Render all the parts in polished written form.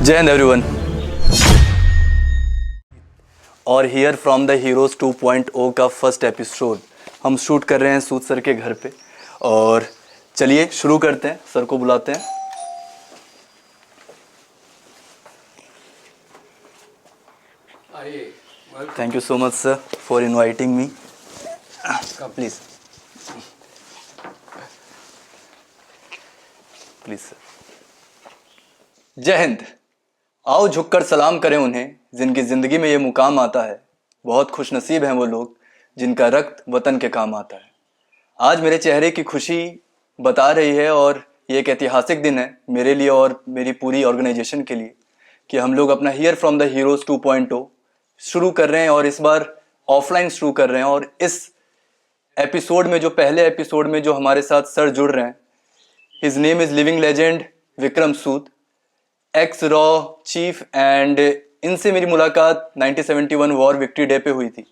जय हिंद एवरीवन। और here from the heroes 2.0 का फर्स्ट एपिसोड हम शूट कर रहे हैं सूद सर के घर पे। और चलिए शुरू करते हैं, सर को बुलाते हैं। Thank you so much sir for inviting me. Please please sir. जय हिंद। आओ झुककर सलाम करें उन्हें जिनकी ज़िंदगी में ये मुकाम आता है। बहुत खुशनसीब हैं वो लोग जिनका रक्त वतन के काम आता है। आज मेरे चेहरे की खुशी बता रही है और ये एक ऐतिहासिक दिन है मेरे लिए और मेरी पूरी ऑर्गेनाइजेशन के लिए कि हम लोग अपना हियर फ्रॉम द हीरोज 2.0 शुरू कर रहे हैं और इस बार ऑफलाइन शुरू कर रहे हैं। और इस एपिसोड में, जो पहले एपिसोड में जो हमारे साथ सर जुड़ रहे हैं, his name is living legend Vikram Sood, x raw chief. And इनसे मेरी मुलाकात 1971 वॉर विक्ट्री डे पे हुई थी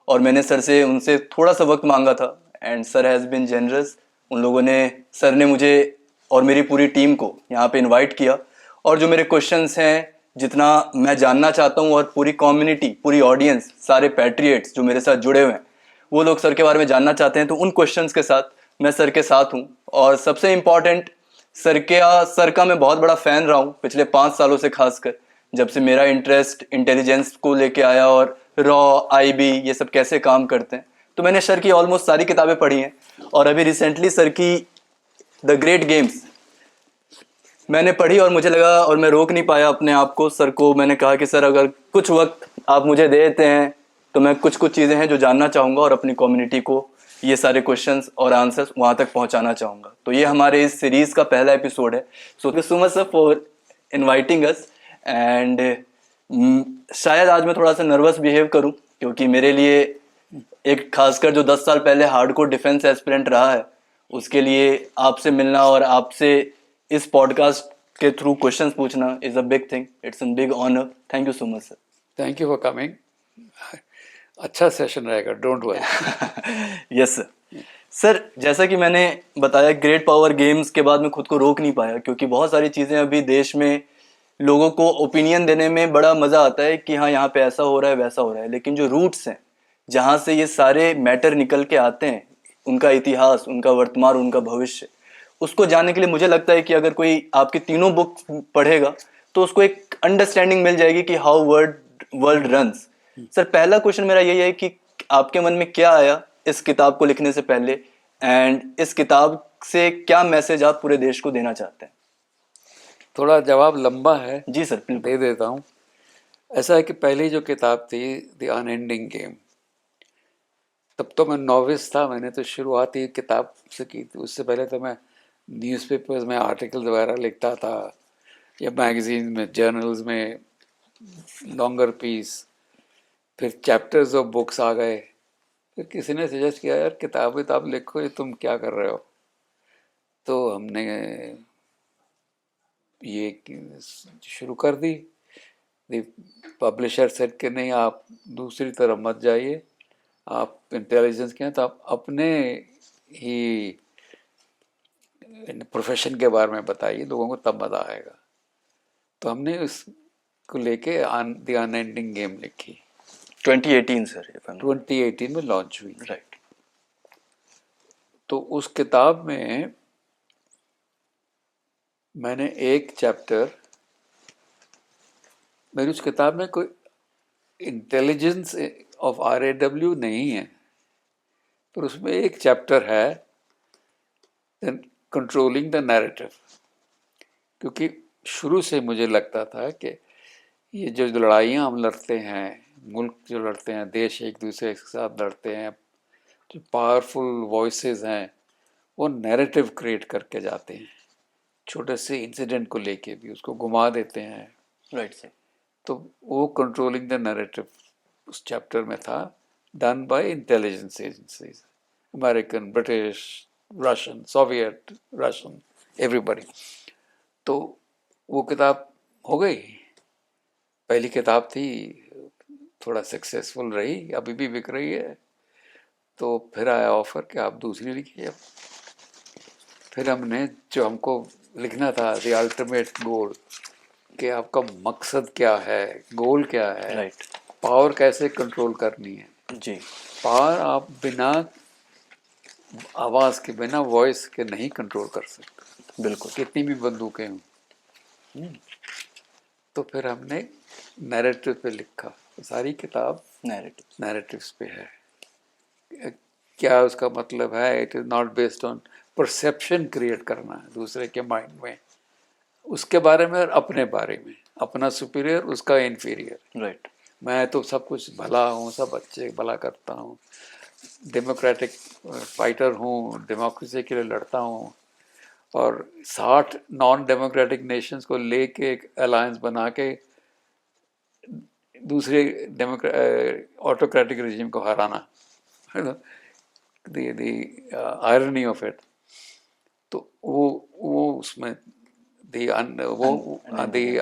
और मैंने सर से उनसे थोड़ा सा वक्त मांगा था and sir has been generous. उन लोगों ने, सर ने मुझे और मेरी पूरी टीम को यहाँ पे इनवाइट किया और जो मेरे क्वेश्चंस हैं, जितना मैं जानना चाहता हूँ और पूरी कम्युनिटी, पूरी ऑडियंस, सारे पैट्रियट्स जो मेरे साथ जुड़े हुए हैं, वो लोग सर के बारे में जानना चाहते हैं, तो उन क्वेश्चंस के साथ मैं सर के साथ हूँ। और सबसे इम्पॉर्टेंट, सर का मैं बहुत बड़ा फ़ैन रहा हूँ पिछले 5 सालों से, खासकर जब से मेरा इंटरेस्ट इंटेलिजेंस को लेके आया और रॉ आईबी ये सब कैसे काम करते हैं। तो मैंने सर की ऑलमोस्ट सारी किताबें पढ़ी हैं और अभी रिसेंटली सर की द ग्रेट गेम्स मैंने पढ़ी और मुझे लगा, और मैं रोक नहीं पाया अपने आप को। सर को मैंने कहा कि सर अगर कुछ वक्त आप मुझे दे देते हैं तो मैं कुछ चीज़ें हैं जो जानना चाहूँगा और अपनी कम्युनिटी को ये सारे क्वेश्चंस और आंसर्स वहाँ तक पहुँचाना चाहूँगा। तो ये हमारे इस सीरीज़ का पहला एपिसोड है। सो thank you so much sir for inviting us. And शायद आज मैं थोड़ा सा नर्वस बिहेव करूँ क्योंकि मेरे लिए एक, खासकर जो 10 साल पहले हार्डकोर डिफेंस एस्पिरेंट रहा है, उसके लिए आपसे मिलना और आपसे इस पॉडकास्ट के थ्रू क्वेश्चंस पूछना is a big thing. It's a big honour. Thank you so much sir. Thank you for coming. अच्छा सेशन रहेगा, don't worry. Yes sir. Sir जैसा कि मैंने बताया, ग्रेट पावर गेम्स के बाद मैं खुद को रोक नहीं पाया क्योंकि बहुत सारी चीज़ें अभी देश में लोगों को ओपिनियन देने में बड़ा मज़ा आता है कि हाँ यहाँ पे ऐसा हो रहा है वैसा हो रहा है, लेकिन जो रूट्स हैं जहाँ से ये सारे मैटर निकल के आते हैं, उनका इतिहास, उनका वर्तमान, उनका भविष्य, उसको जानने के लिए मुझे लगता है कि अगर कोई आपकी तीनों बुक पढ़ेगा तो उसको एक अंडरस्टैंडिंग मिल जाएगी कि हाउ वर्ल्ड रन्स। सर पहला क्वेश्चन मेरा यही है कि आपके मन में क्या आया इस किताब को लिखने से पहले, एंड इस किताब से क्या मैसेज आप पूरे देश को देना चाहते हैं? थोड़ा जवाब लंबा है, जी सर बिल्कुल। दे देता हूँ। ऐसा है कि पहली जो किताब थी द अनएंडिंग गेम, तब तो मैं नॉविस था, मैंने तो शुरुआत ही किताब से की थी। उससे पहले तो मैं न्यूज़पेपर्स में आर्टिकल वगैरह लिखता था या मैगजीन में, जर्नल्स में, लॉन्गर पीस, फिर चैप्टर्स ऑफ बुक्स आ गए। फिर किसी ने सजेस्ट किया, यार किताब लिखो, ये तुम क्या कर रहे हो? तो हमने ये शुरू कर दी। पब्लिशर सेड कि नहीं, आप दूसरी तरफ मत जाइए, आप इंटेलिजेंस के हैं तो आप अपने ही प्रोफेशन के बारे में बताइए, लोगों को तब मज़ा आएगा। तो हमने उसको लेके द अनएंडिंग गेम लिखी। 2018 सर, 2018 में लॉन्च हुई। राइट। तो उस किताब में मैंने एक चैप्टर, मेरी उस किताब में कोई इंटेलिजेंस ऑफ RAW नहीं है, पर उसमें एक चैप्टर है कंट्रोलिंग द नैरेटिव। क्योंकि शुरू से मुझे लगता था कि ये जो लड़ाइयाँ हम लड़ते हैं, मुल्क जो लड़ते हैं, देश एक दूसरे के साथ लड़ते हैं, जो पावरफुल वॉइसेस हैं, वो नैरेटिव क्रिएट करके जाते हैं। छोटे से इंसिडेंट को लेके भी उसको घुमा देते हैं। Right sir. तो वो कंट्रोलिंग द नैरेटिव उस चैप्टर में था, done by intelligence agencies, American, British, Russian, Soviet, Russian, everybody. तो वो किताब हो गई, पहली किताब थी, थोड़ा सक्सेसफुल रही, अभी भी बिक रही है। तो फिर आया ऑफर कि आप दूसरी लिखिए। फिर हमने जो हमको लिखना था, द अल्टीमेट गोल, कि आपका मकसद क्या है, गोल क्या है, राइट। पावर कैसे कंट्रोल करनी है। जी। पावर आप बिना आवाज़ के, बिना वॉइस के नहीं कंट्रोल कर सकते, बिल्कुल। कितनी भी बंदूकें हों। तो फिर हमने नैरेटिव पे लिखा, सारी किताब नैरेटिव। नैरेटिव्स पे है। क्या उसका मतलब है, it is not based on perception create करना है दूसरे के माइंड में, उसके बारे में और अपने बारे में, अपना सुपीरियर उसका इन्फीरियर। राइट। मैं तो सब कुछ भला हूँ, सब अच्छे भला करता हूँ, डेमोक्रेटिक फाइटर हूँ, डेमोक्रेसी के लिए लड़ता हूँ, और 60 नॉन डेमोक्रेटिक नेशंस को लेके एक अलायंस बना के दूसरे ऑटोक्रेटिक रिजीम को हराना, द आयरनी ऑफ इट। तो वो उसमें द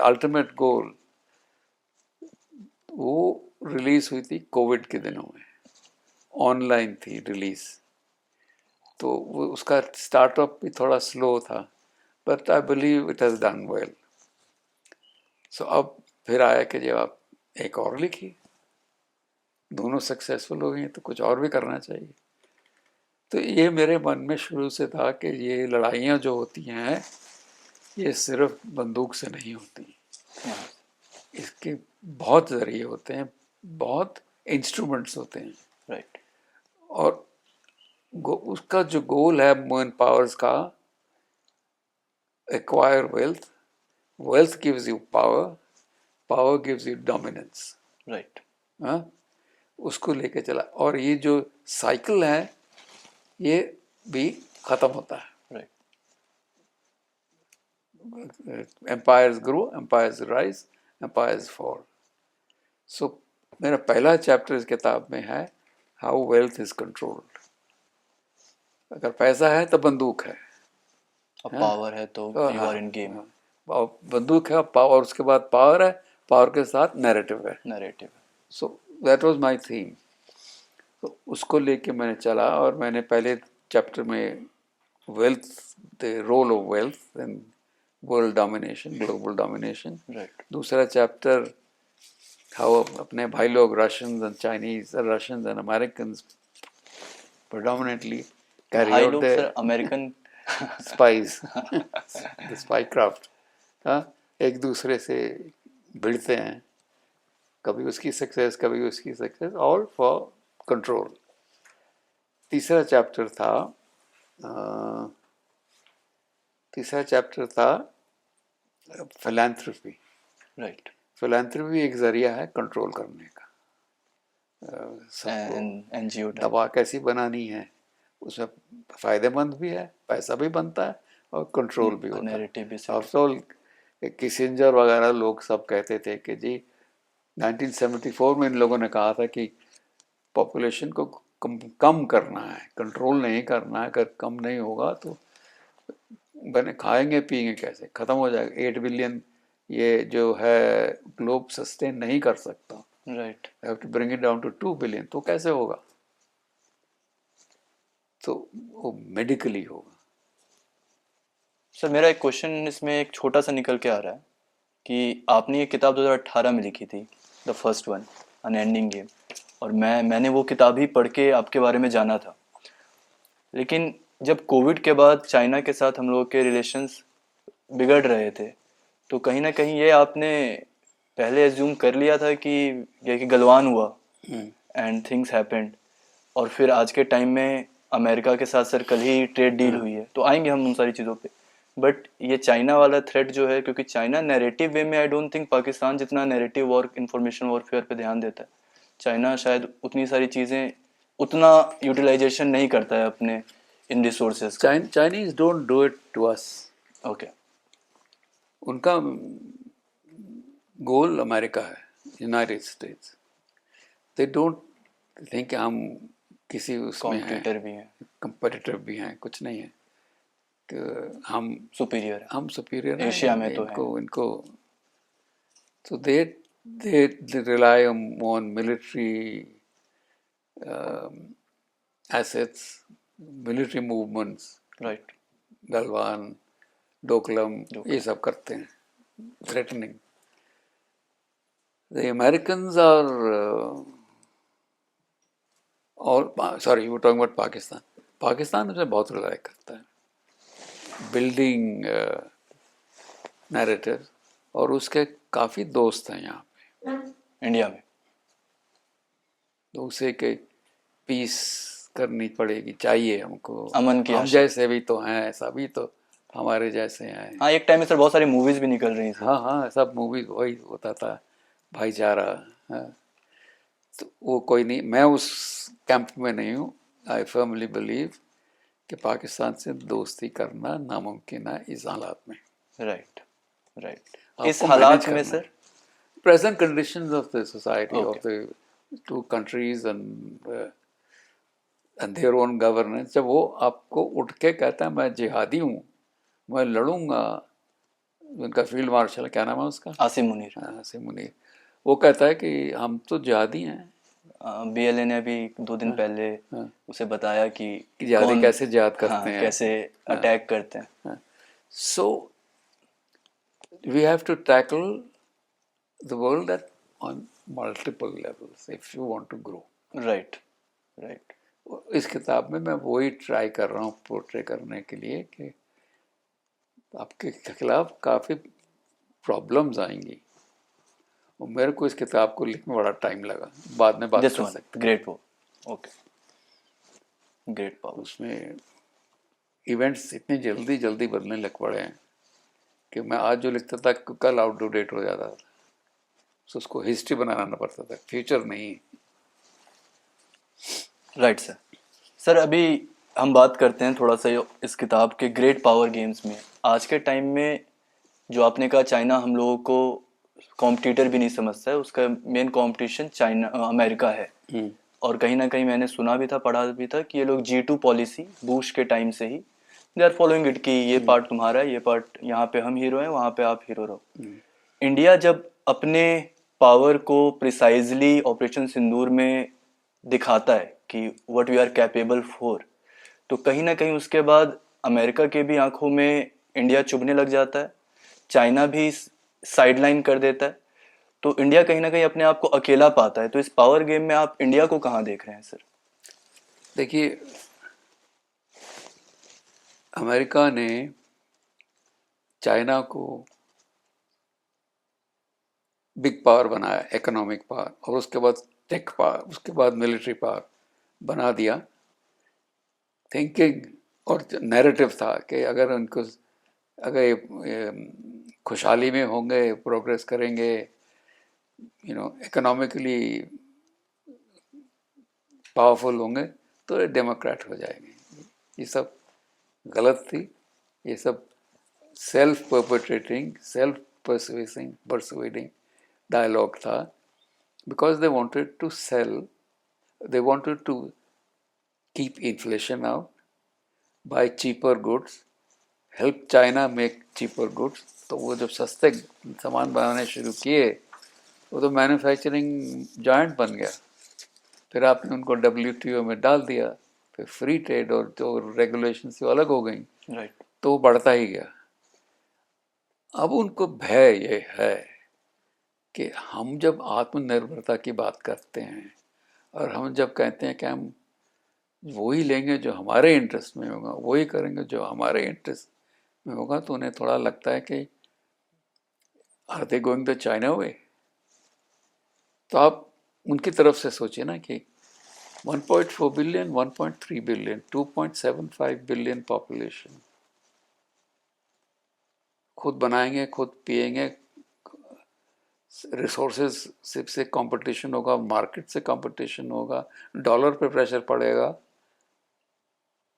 अल्टीमेट गोल वो रिलीज हुई थी कोविड के दिनों में, ऑनलाइन थी रिलीज। तो वो उसका स्टार्टअप भी थोड़ा स्लो था, but I believe it has done well. So अब फिर आया कि जब आप एक और लिखी, दोनों सक्सेसफुल हो गई तो कुछ और भी करना चाहिए। तो ये मेरे मन में शुरू से था कि ये लड़ाइयाँ जो होती हैं ये सिर्फ बंदूक से नहीं होती, इसके बहुत ज़रिए होते हैं, बहुत इंस्ट्रूमेंट्स होते हैं। राइट। और उसका जो गोल है वुमेन पावर्स का, acquire wealth, wealth gives you power, power gives you dominance. Right. हाँ, उसको लेके चला, और ये जो साइकिल है ये भी ख़त्म होता है। Right. Empires grow, empires rise, empires fall. So मेरा पहला चैप्टर इस किताब में है हाउ वेल्थ इज कंट्रोल्ड। अगर पैसा है तो बंदूक है, अब हाँ? पावर है तो तो यू हाँ, आर इन गेम। हाँ, और बंदूक है, पावर, उसके बाद पावर है, पावर के साथ नैरेटिव है। Narrative. So that was my theme. तो उसको लेके मैंने चला, और मैंने पहले चैप्टर में wealth, the role of wealth in world domination, global domination. Right. दूसरा चैप्टर हाउ अपने भाई लोग Russians and Chinese, Russians and American predominantly carry भाई out लोग the sir American. spies, the spy craft, हाँ, एक दूसरे से भिड़ते हैं, कभी उसकी सक्सेस, कभी उसकी सक्सेस, ऑल फॉर कंट्रोल। तीसरा चैप्टर था तीसरा चैप्टर था फिलैंथ्रोपी। राइट। फिलैंथ्रोपी एक जरिया है कंट्रोल करने का, सबको एनजीओ टाइप। दवा कैसी बनानी है, उसमें फ़ायदेमंद भी है, पैसा भी बनता है, और कंट्रोल भी होता है। नैरेटिव भी सेट। आफ्टर ऑल किसिंजर वगैरह लोग सब कहते थे कि जी 1974 में इन लोगों ने कहा था कि पॉपुलेशन को कम करना है, कंट्रोल नहीं करना है, अगर कम नहीं होगा तो बने खाएंगे पिएंगे कैसे, ख़त्म हो जाएगा। 8 बिलियन ये जो है ग्लोब सस्टेन नहीं कर सकता, right. Have to bring it down to 2 billion, तो कैसे होगा? तो वो मेडिकली होगा। सर मेरा एक क्वेश्चन इसमें एक छोटा सा निकल के आ रहा है कि आपने ये किताब 2018 में लिखी थी, the first one, unending game, और मैंने वो किताब ही पढ़ के आपके बारे में जाना था। लेकिन जब कोविड के बाद चाइना के साथ हम लोग के रिलेशंस बिगड़ रहे थे, तो कहीं ना कहीं ये आपने पहले एज्यूम कर लिया था कि ये कि गलवान हुआ एंड थिंग्स हैपेंड, और फिर आज के टाइम में अमेरिका के साथ सर कल ही ट्रेड डील हुई है, तो आएंगे हम उन सारी चीज़ों पे। बट ये चाइना वाला थ्रेट जो है, क्योंकि चाइना नैरेटिव वे में आई डोंट थिंक पाकिस्तान जितना नैरेटिव और इंफॉर्मेशन वॉरफेयर पे ध्यान देता है। चाइना शायद उतनी सारी चीज़ें उतना यूटिलाइजेशन नहीं करता है अपने इन रिसोर्सेज का। Chinese don't do it to us. Okay. उनका गोल अमेरिका है, United States. They don't think हम किसी उसमें हैं, कॉम्पिटिटर भी हैं, कंपेटिटिव भी हैं, कुछ नहीं है कि हम सुपीरियर है। हम सुपीरियर हैं एशिया में तो इनको है। इनको। तो they rely on military assets, military movements, right. Galwan, Doklam, ये डोकलाम। सब करते हैं, थ्रेटनिंग। The Americans are और sorry you talking about Pakistan. Pakistan हमसे बहुत रिलाई करता है बिल्डिंग नैरेटिव, और उसके काफ़ी दोस्त हैं यहाँ पे इंडिया में. तो उसे के पीस करनी पड़ेगी, चाहिए हमको. अमन की हम आशा. जैसे भी तो हैं, सभी तो हमारे जैसे हैं. हाँ, एक टाइम में सर बहुत सारी मूवीज भी निकल रही थी. हाँ हाँ, सब मूवी वही होता था, भाईचारा. हाँ. तो वो कोई नहीं, मैं उस कैंप में नहीं हूँ. आई फर्मली बिलीव कि पाकिस्तान से दोस्ती करना नामुमकिन है इस हालात में. Right right. आपको इस मैनेज हालात में करना sir, present conditions of the society Okay. Of the two countries and their own governance. जब वो आपको उठ के कहता है मैं जिहादी हूँ, मैं लड़ूंगा, उनका फील्ड मार्शल क्या नाम है उसका, आसिम मुनीर. आसिम मुनीर, वो कहता है कि हम तो जिहादी हैं. बीएलए ने अभी 2 दिन पहले हाँ. उसे बताया कि कि जिहादी कौन, कैसे जिहाद हाँ, करते हैं. कैसे अटैक करते हैं. So we have to tackle the world at on multiple levels if you want to grow. Right right. इस किताब में मैं वही ट्राई कर रहा हूँ पोर्ट्रे करने के लिए कि आपके खिलाफ काफ़ी प्रॉब्लम्स आएंगी, और मेरे को इस किताब को लिखने में बड़ा टाइम लगा. बाद में बात दिस कर वन सकते ग्रेट वो. ओके. ग्रेट हैं. पावर. उसमें इवेंट्स इतनी जल्दी जल्दी बदलने लग पड़े हैं कि मैं आज जो लिखता था कल आउट टू डेट हो जाता था. तो उसको हिस्ट्री बनाना पड़ता था, फ्यूचर नहीं. Right sir. सर अभी हम बात करते हैं थोड़ा सा इस किताब के ग्रेट पावर गेम्स में. आज के टाइम में जो आपने कहा चाइना हम लोगों को कॉम्पिटिटर भी नहीं समझता है, उसका मेन कंपटीशन चाइना अमेरिका है. और कहीं ना कहीं मैंने सुना भी था, पढ़ा भी था कि ये लोग G2 पॉलिसी बुश के टाइम से ही दे आर फॉलोइंग इट कि ये पार्ट तुम्हारा है, ये पार्ट यहाँ पे हम हीरो हैं, वहाँ पे आप हीरो रहो. इंडिया जब अपने पावर को प्रिसाइजली ऑपरेशन सिंदूर में दिखाता है कि what we are capable for, तो कहीं ना कहीं उसके बाद अमेरिका के भी आंखों में इंडिया चुभने लग जाता है, चाइना भी साइडलाइन कर देता है. तो इंडिया कहीं ना कहीं अपने आप को अकेला पाता है. तो इस पावर गेम में आप इंडिया को कहाँ देख रहे हैं सर? देखिए, अमेरिका ने चाइना को बिग पावर बनाया, इकोनॉमिक पावर, और उसके बाद टेक पावर, उसके बाद मिलिट्री पावर बना दिया. थिंकिंग और नैरेटिव था कि अगर उनको, अगर ये खुशहाली में होंगे, प्रोग्रेस करेंगे, इकोनॉमिकली पावरफुल होंगे, तो ये डेमोक्रेट हो जाएंगे. ये सब गलत थी. ये सब self perpetrating, self persuading dialogue था, because they wanted to sell, they wanted to keep inflation out, buy cheaper goods, help China make cheaper goods. तो वो जब सस्ते सामान बनाने शुरू किए, वो तो मैन्युफैक्चरिंग जायंट बन गया. फिर आपने उनको WTO में डाल दिया, फिर फ्री ट्रेड और जो रेगुलेशन से अलग हो गई, राइट. तो वो बढ़ता ही गया. अब उनको भय ये है कि हम जब आत्मनिर्भरता की बात करते हैं, और हम जब कहते हैं कि हम वही लेंगे जो हमारे इंटरेस्ट में होगा, वही करेंगे जो हमारे इंटरेस्ट में होगा, तो उन्हें थोड़ा लगता है कि are they going the China way. तो आप उनकी तरफ से सोचिए ना कि 1.4 बिलियन, 1.3 बिलियन, 2.75 बिलियन पॉपुलेशन, खुद बनाएंगे, खुद पिएंगे, रिसोर्सेज से कंपटीशन होगा, मार्केट से कंपटीशन होगा, डॉलर पे प्रेशर पड़ेगा.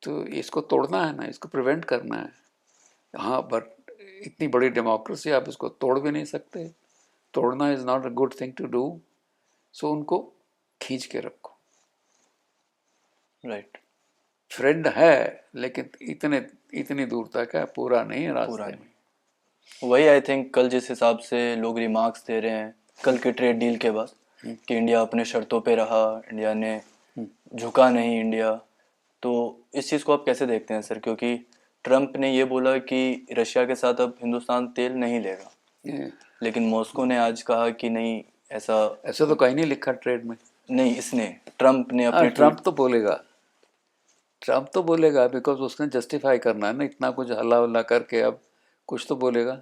तो इसको तोड़ना है ना, इसको प्रिवेंट करना है. हाँ, बट इतनी बड़ी डेमोक्रेसी, आप इसको तोड़ भी नहीं सकते. तोड़ना is not a good thing to do. So उनको खींच के रखो. राइट. फ्रेंड है, लेकिन इतनी दूर तक है, पूरा नहीं है रास्ते में. वही आई थिंक कल जिस हिसाब से लोग रिमार्क्स दे रहे हैं कल के ट्रेड डील के बाद कि इंडिया अपने शर्तों पे रहा, इंडिया ने झुका नहीं इंडिया, तो इस चीज़ को आप कैसे देखते हैं सर? क्योंकि ट्रम्प ने ये बोला कि रशिया के साथ अब हिंदुस्तान तेल नहीं लेगा, ये लेकिन मॉस्को ने आज कहा कि नहीं, ऐसा ऐसे तो कहीं नहीं लिखा ट्रेड में। नहीं, इसने ट्रम्प ने हाँ, अपने ट्रम्प तो बोलेगा, ट्रम्प तो बोलेगा, बिकॉज उसने जस्टिफाई करना है ना, इतना कुछ हल्ला उल्ला करके अब कुछ तो बोलेगा।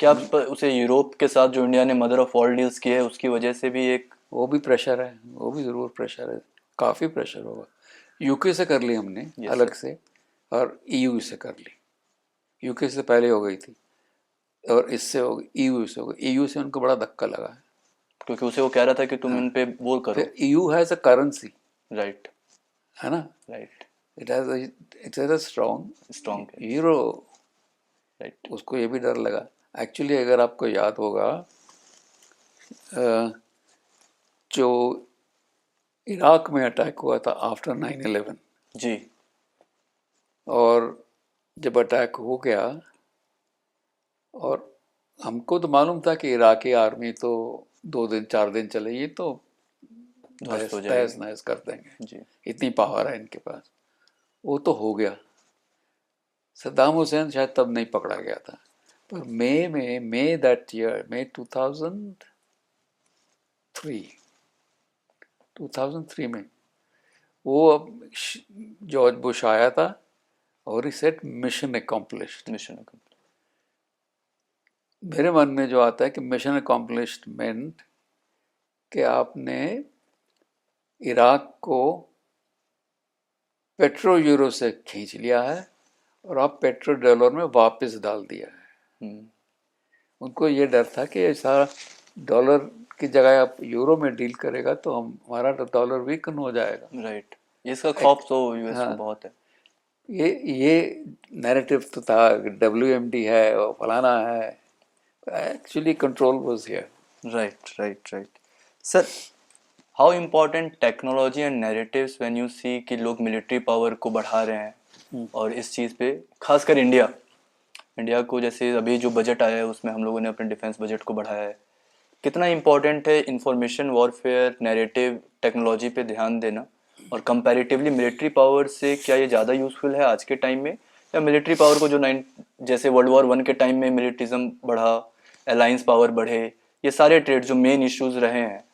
क्या आप उसे यूरोप के साथ जो इंडिया ने मदर ऑफ ऑल डील्स की है उसकी वजह से भी एक वो भी प्रेशर है, वो भी ज़रूर प्रेशर है, काफ़ी प्रेशर होगा। यूके से कर ली हमने Yes, अलग sir. से, और ईयू से कर ली। यूके से पहले हो गई थी, और इससे हो गई, ईयू से हो गई। ईयू से उनको बड़ा धक्का लगा है। क्योंकि उसे वो कह रहा था कि तुम इन पे वो करो। फिर EU has a currency, right, है ना, right, it has it has a strong strong currency. Euro. Right, उसको ये भी डर लगा। एक्चुअली अगर आपको याद होगा, अ, जो इराक में अटैक हुआ था आफ्टर 9/11, जी, और जब अटैक हो गया, और हमको तो मालूम था कि इराकी आर्मी तो 2 दिन 4 दिन चलेगी तो ध्वस्त हो तहस जाएगी। नहस कर देंगे, जी, इतनी पावर है इनके पास। वो तो हो गया। सद्दाम हुसैन शायद तब नहीं पकड़ा गया था, पर मई दैट ईयर, मई 2003 में वो अब जॉर्ज बुश आया था, और he said mission accomplished. Mission मेरे मन में जो आता है कि मिशन अकम्पलिश्ड मेंट कि आपने इराक को पेट्रो यूरो से खींच लिया है, और आप पेट्रो डॉलर में वापस डाल दिया है। उनको ये डर था कि ऐसा डॉलर की जगह आप यूरो में डील करेगा तो हमारा डॉलर वीकन हो जाएगा। राइट, इसका खौफ तो यूएस को हाँ, बहुत है। ये नैरेटिव तो था, WMD है और फलाना है। Actually control was here. Right, right, right. Sir, how important technology and narratives when you see कि लोग मिलिट्री पावर को बढ़ा रहे हैं और इस चीज़ पे खासकर इंडिया इंडिया को, जैसे अभी जो बजट आया है उसमें हम लोगों ने अपने डिफेंस बजट को बढ़ाया है। कितना इम्पोर्टेंट है इंफॉर्मेशन वॉरफेयर नैरेटिव टेक्नोलॉजी पे ध्यान देना, और कंपैरेटिवली मिलिट्री पावर से क्या ये ज़्यादा यूज़फुल है आज के टाइम में, या मिलिट्री पावर को जो जैसे वर्ल्ड वॉर 1 के टाइम में मिलिट्रिज्म बढ़ा, अलायंस पावर बढ़े, ये सारे ट्रेड जो मेन इश्यूज रहे हैं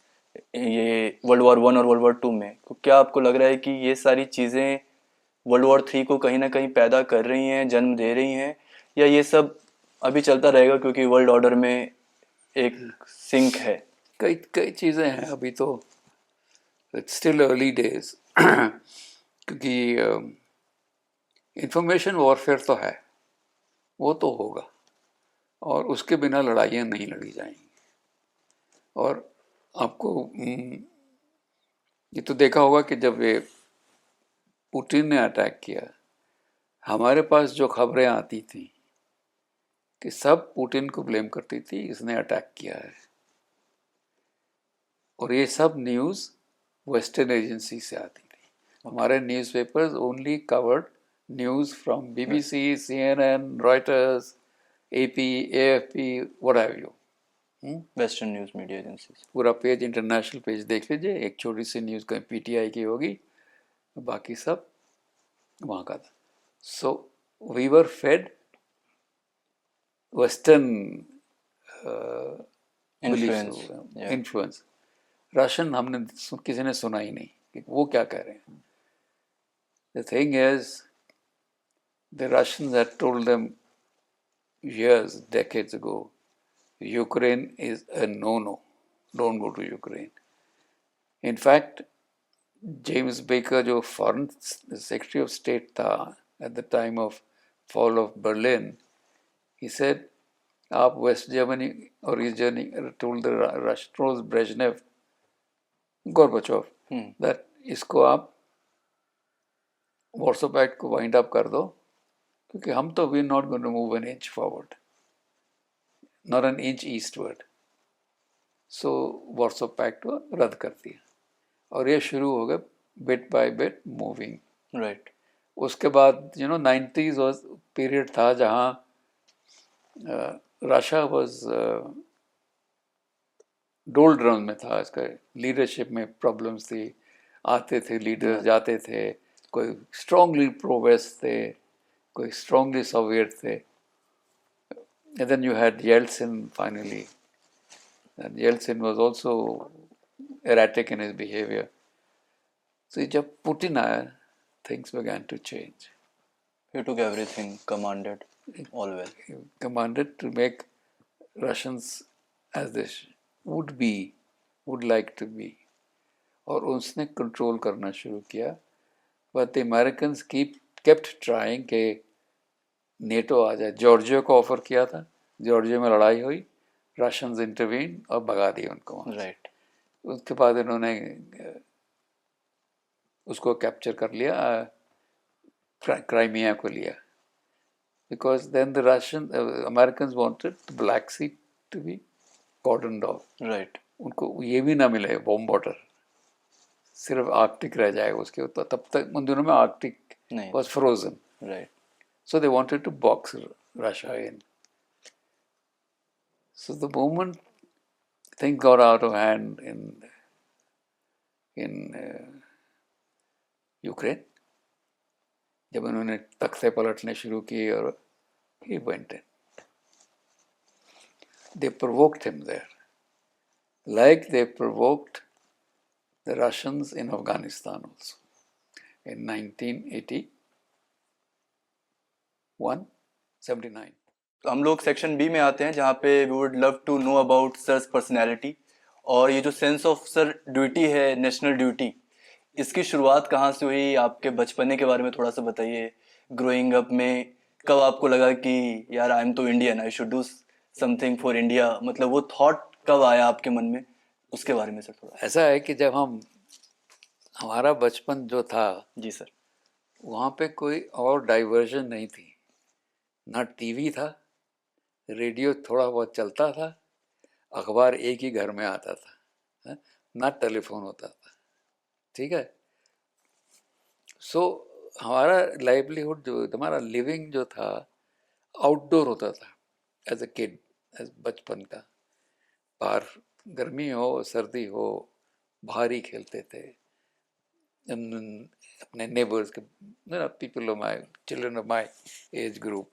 ये वर्ल्ड वॉर 1 और वर्ल्ड वॉर 2 में, तो क्या आपको लग रहा है कि ये सारी चीज़ें वर्ल्ड वॉर 3 को कहीं ना कहीं पैदा कर रही हैं, जन्म दे रही हैं, या ये सब अभी चलता रहेगा क्योंकि वर्ल्ड ऑर्डर में एक सिंक है? कई कई चीज़ें हैं अभी तो, इट्स स्टिल अर्ली डेज क्योंकि इंफॉर्मेशन वॉरफेयर तो है, वो तो होगा, और उसके बिना लड़ाइयाँ नहीं लड़ी जाएंगी। और आपको ये तो देखा होगा कि जब ये पुतिन ने अटैक किया, हमारे पास जो खबरें आती थी कि सब पुतिन को ब्लेम करती थी, इसने अटैक किया है, और ये सब न्यूज़ वेस्टर्न एजेंसी से आती थी। हमारे newspapers only covered news from BBC, CNN, Reuters, AP, AFP, what have you. Western news media agencies. पूरा पेज, इंटरनेशनल पेज देख लीजिए, एक छोटी सी न्यूज़ कहीं PTI की होगी, बाकी सब वहाँ का था। So we were fed western beliefs, influence, या इन्फ्लुएंस। रशियन हमने किसी ने सुना ही नहीं कि वो क्या कह रहे हैं। The thing is, the Russians had told them years, decades ago, Ukraine is a no-no. Don't go to Ukraine. In fact, James Baker जो फॉरेन सेक्रेटरी ऑफ स्टेट था at the time of fall of Berlin, he said आप West Germany और East Germany told the राष्ट्रोस Brezhnev, Gorbachev, that इसको आप Warsaw Pact को wind up कर दो, क्योंकि हम तो we not going to move an inch forward, not an inch eastward. So Warsaw Pact को रद्द कर दिया, और ये शुरू हो गया bit by bit moving. Right, उसके बाद 90s पीरियड था जहाँ रशिया वॉज डोल्ड्रम में था, इसका लीडरशिप में प्रॉब्लम्स थी, आते थे लीडर्स, जाते थे, कोई स्ट्रांगली प्रो वेस्ट थे, कोई स्ट्रांगली सोवियत थे, and then you had Yeltsin finally and Yeltsin was also erratic in his behavior. So जब Putin आया, things began to change. He took everything, commanded all well. He commanded to make Russians as they would like to be. और उसने control करना शुरू किया. But the Americans kept trying कि NATO आ जाए. Georgia को ऑफर किया था, जॉर्जिया में लड़ाई हुई, रशियंस इंटरवीन और भगा दिए उनको वहाँ. राइट. उसके बाद इन्होंने उसको कैप्चर कर लिया, क्राइमिया को लिया. Because then the Americans wanted the Black Sea to be cordoned off. Right. उनको ये भी ना मिले बॉम्ब वाटर, सिर्फ आर्कटिक रह जाएगा उसके. तो तब तक उन दिनों में Arctic was frozen. Right. So they wanted to box Russia in. So the moment things got out of hand in Ukraine, जब उन्होंने तख्ते पलटने शुरू किए और he went in. They provoked him there, like they provoked the Russians in Afghanistan also in 1979. हम लोग section B में आते हैं जहाँ पे we would love to know about sir's personality. और ये जो सेंस ऑफ सर ड्यूटी है, नेशनल ड्यूटी, इसकी शुरुआत कहाँ से हुई? आपके बचपने के बारे में थोड़ा सा बताइए. ग्रोइंग अप में कब आपको लगा कि यार आई एम तो Indian, I should do something for India? मतलब वो थॉट कब आया आपके मन में, उसके बारे में सर थोड़ा. ऐसा है कि जब हमारा बचपन जो था, जी सर, वहाँ पे कोई और डाइवर्जन नहीं थी. ना टीवी था, रेडियो थोड़ा बहुत चलता था, अखबार एक ही घर में आता था, ना टेलीफोन होता था. ठीक है. सो हमारा लाइवलीहुड जो हमारा लिविंग जो था आउटडोर होता था एज अ किड, एज बचपन का. बाहर गर्मी हो सर्दी हो बाहर ही खेलते थे. अपने नेबर्स के people of my children of my age group.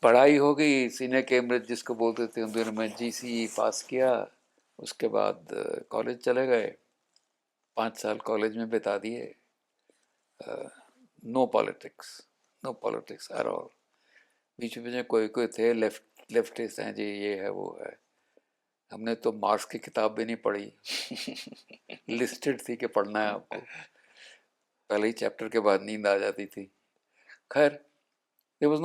पढ़ाई हो गई, सीनियर कैम्ब्रिज जिसको बोलते थे उन दिनों में, GCE पास किया. उसके बाद कॉलेज चले गए, 5 साल कॉलेज में बिता दिए. No politics at all. बीच में कोई थे लेफ्टिस्ट हैं जी, ये है वो है. हमने तो मार्क्स की किताब भी नहीं पढ़ी. लिस्टेड थी कि पढ़ना है आपको, पहले ही चैप्टर के बाद नींद आ जाती थी. खैर, देयर वाज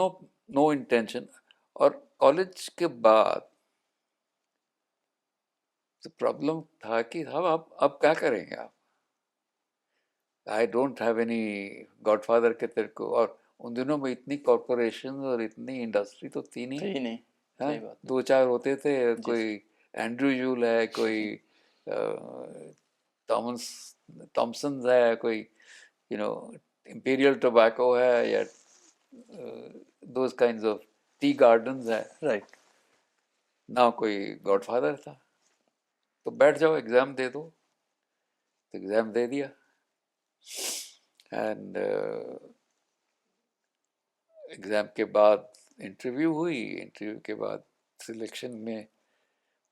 नो इंटेंशन. और कॉलेज के बाद प्रॉब्लम था कि अब क्या करेंगे आप. I don't have any godfather के तेरे को. और उन दिनों में इतनी कॉरपोरेशन और इतनी इंडस्ट्री तो थी नहीं. सही बात. 2-4 होते थे. कोई एंड्रयू यूल है, कोई थॉमसन है, कोई इंपीरियल टोबैको है, या those kinds of tea gardens है. राइट. ना कोई गॉडफादर था. तो बैठ जाओ, एग्ज़ाम दे दो. तो एग्ज़ाम दे दिया. एंड एग्ज़ाम के बाद इंटरव्यू हुई. इंटरव्यू के बाद सिलेक्शन में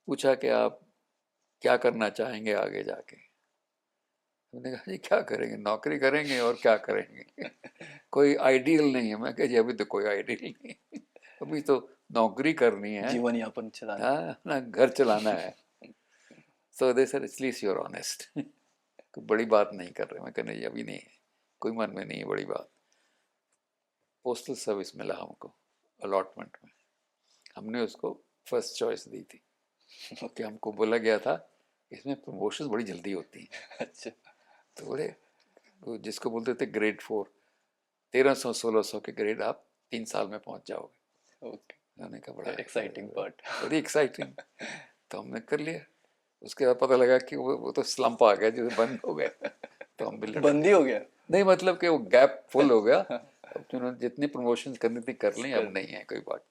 पूछा कि आप क्या करना चाहेंगे आगे जाके. मैंने कहा जी क्या करेंगे, नौकरी करेंगे और क्या करेंगे. कोई आइडियल नहीं है. मैं कहा जी अभी तो कोई आइडियल नहीं, अभी तो नौकरी करनी है, जीवन यापन चलाना, अपना घर चलाना है. So they sir at least you are honest. कोई बड़ी बात नहीं कर रहे. मैं कहने जी अभी नहीं है, कोई मन में नहीं है बड़ी बात. पोस्टल सर्विस मिला हमको अलॉटमेंट में. हमने उसको फर्स्ट चॉइस दी थी. कि हमको बोला गया था इसमें प्रमोशन बड़ी जल्दी होती हैं. अच्छा. तो बोले जिसको बोलते थे ग्रेड 4, 1300-1600 के ग्रेड आप 3 साल में पहुंच जाओगे. ओके. मैंने कहा बड़ा एक्साइटिंग पार्ट, बड़ी एक्साइटिंग. तो हमने कर लिया. उसके बाद पता लगा कि वो तो स्लम्प आ गया, जो बंद हो गया. तो हम भी बंदी हो गया. नहीं, मतलब कि वो गैप फुल हो गया. अब उन्होंने जितनी प्रमोशन करनी थी कर ली, अब नहीं है कोई बात.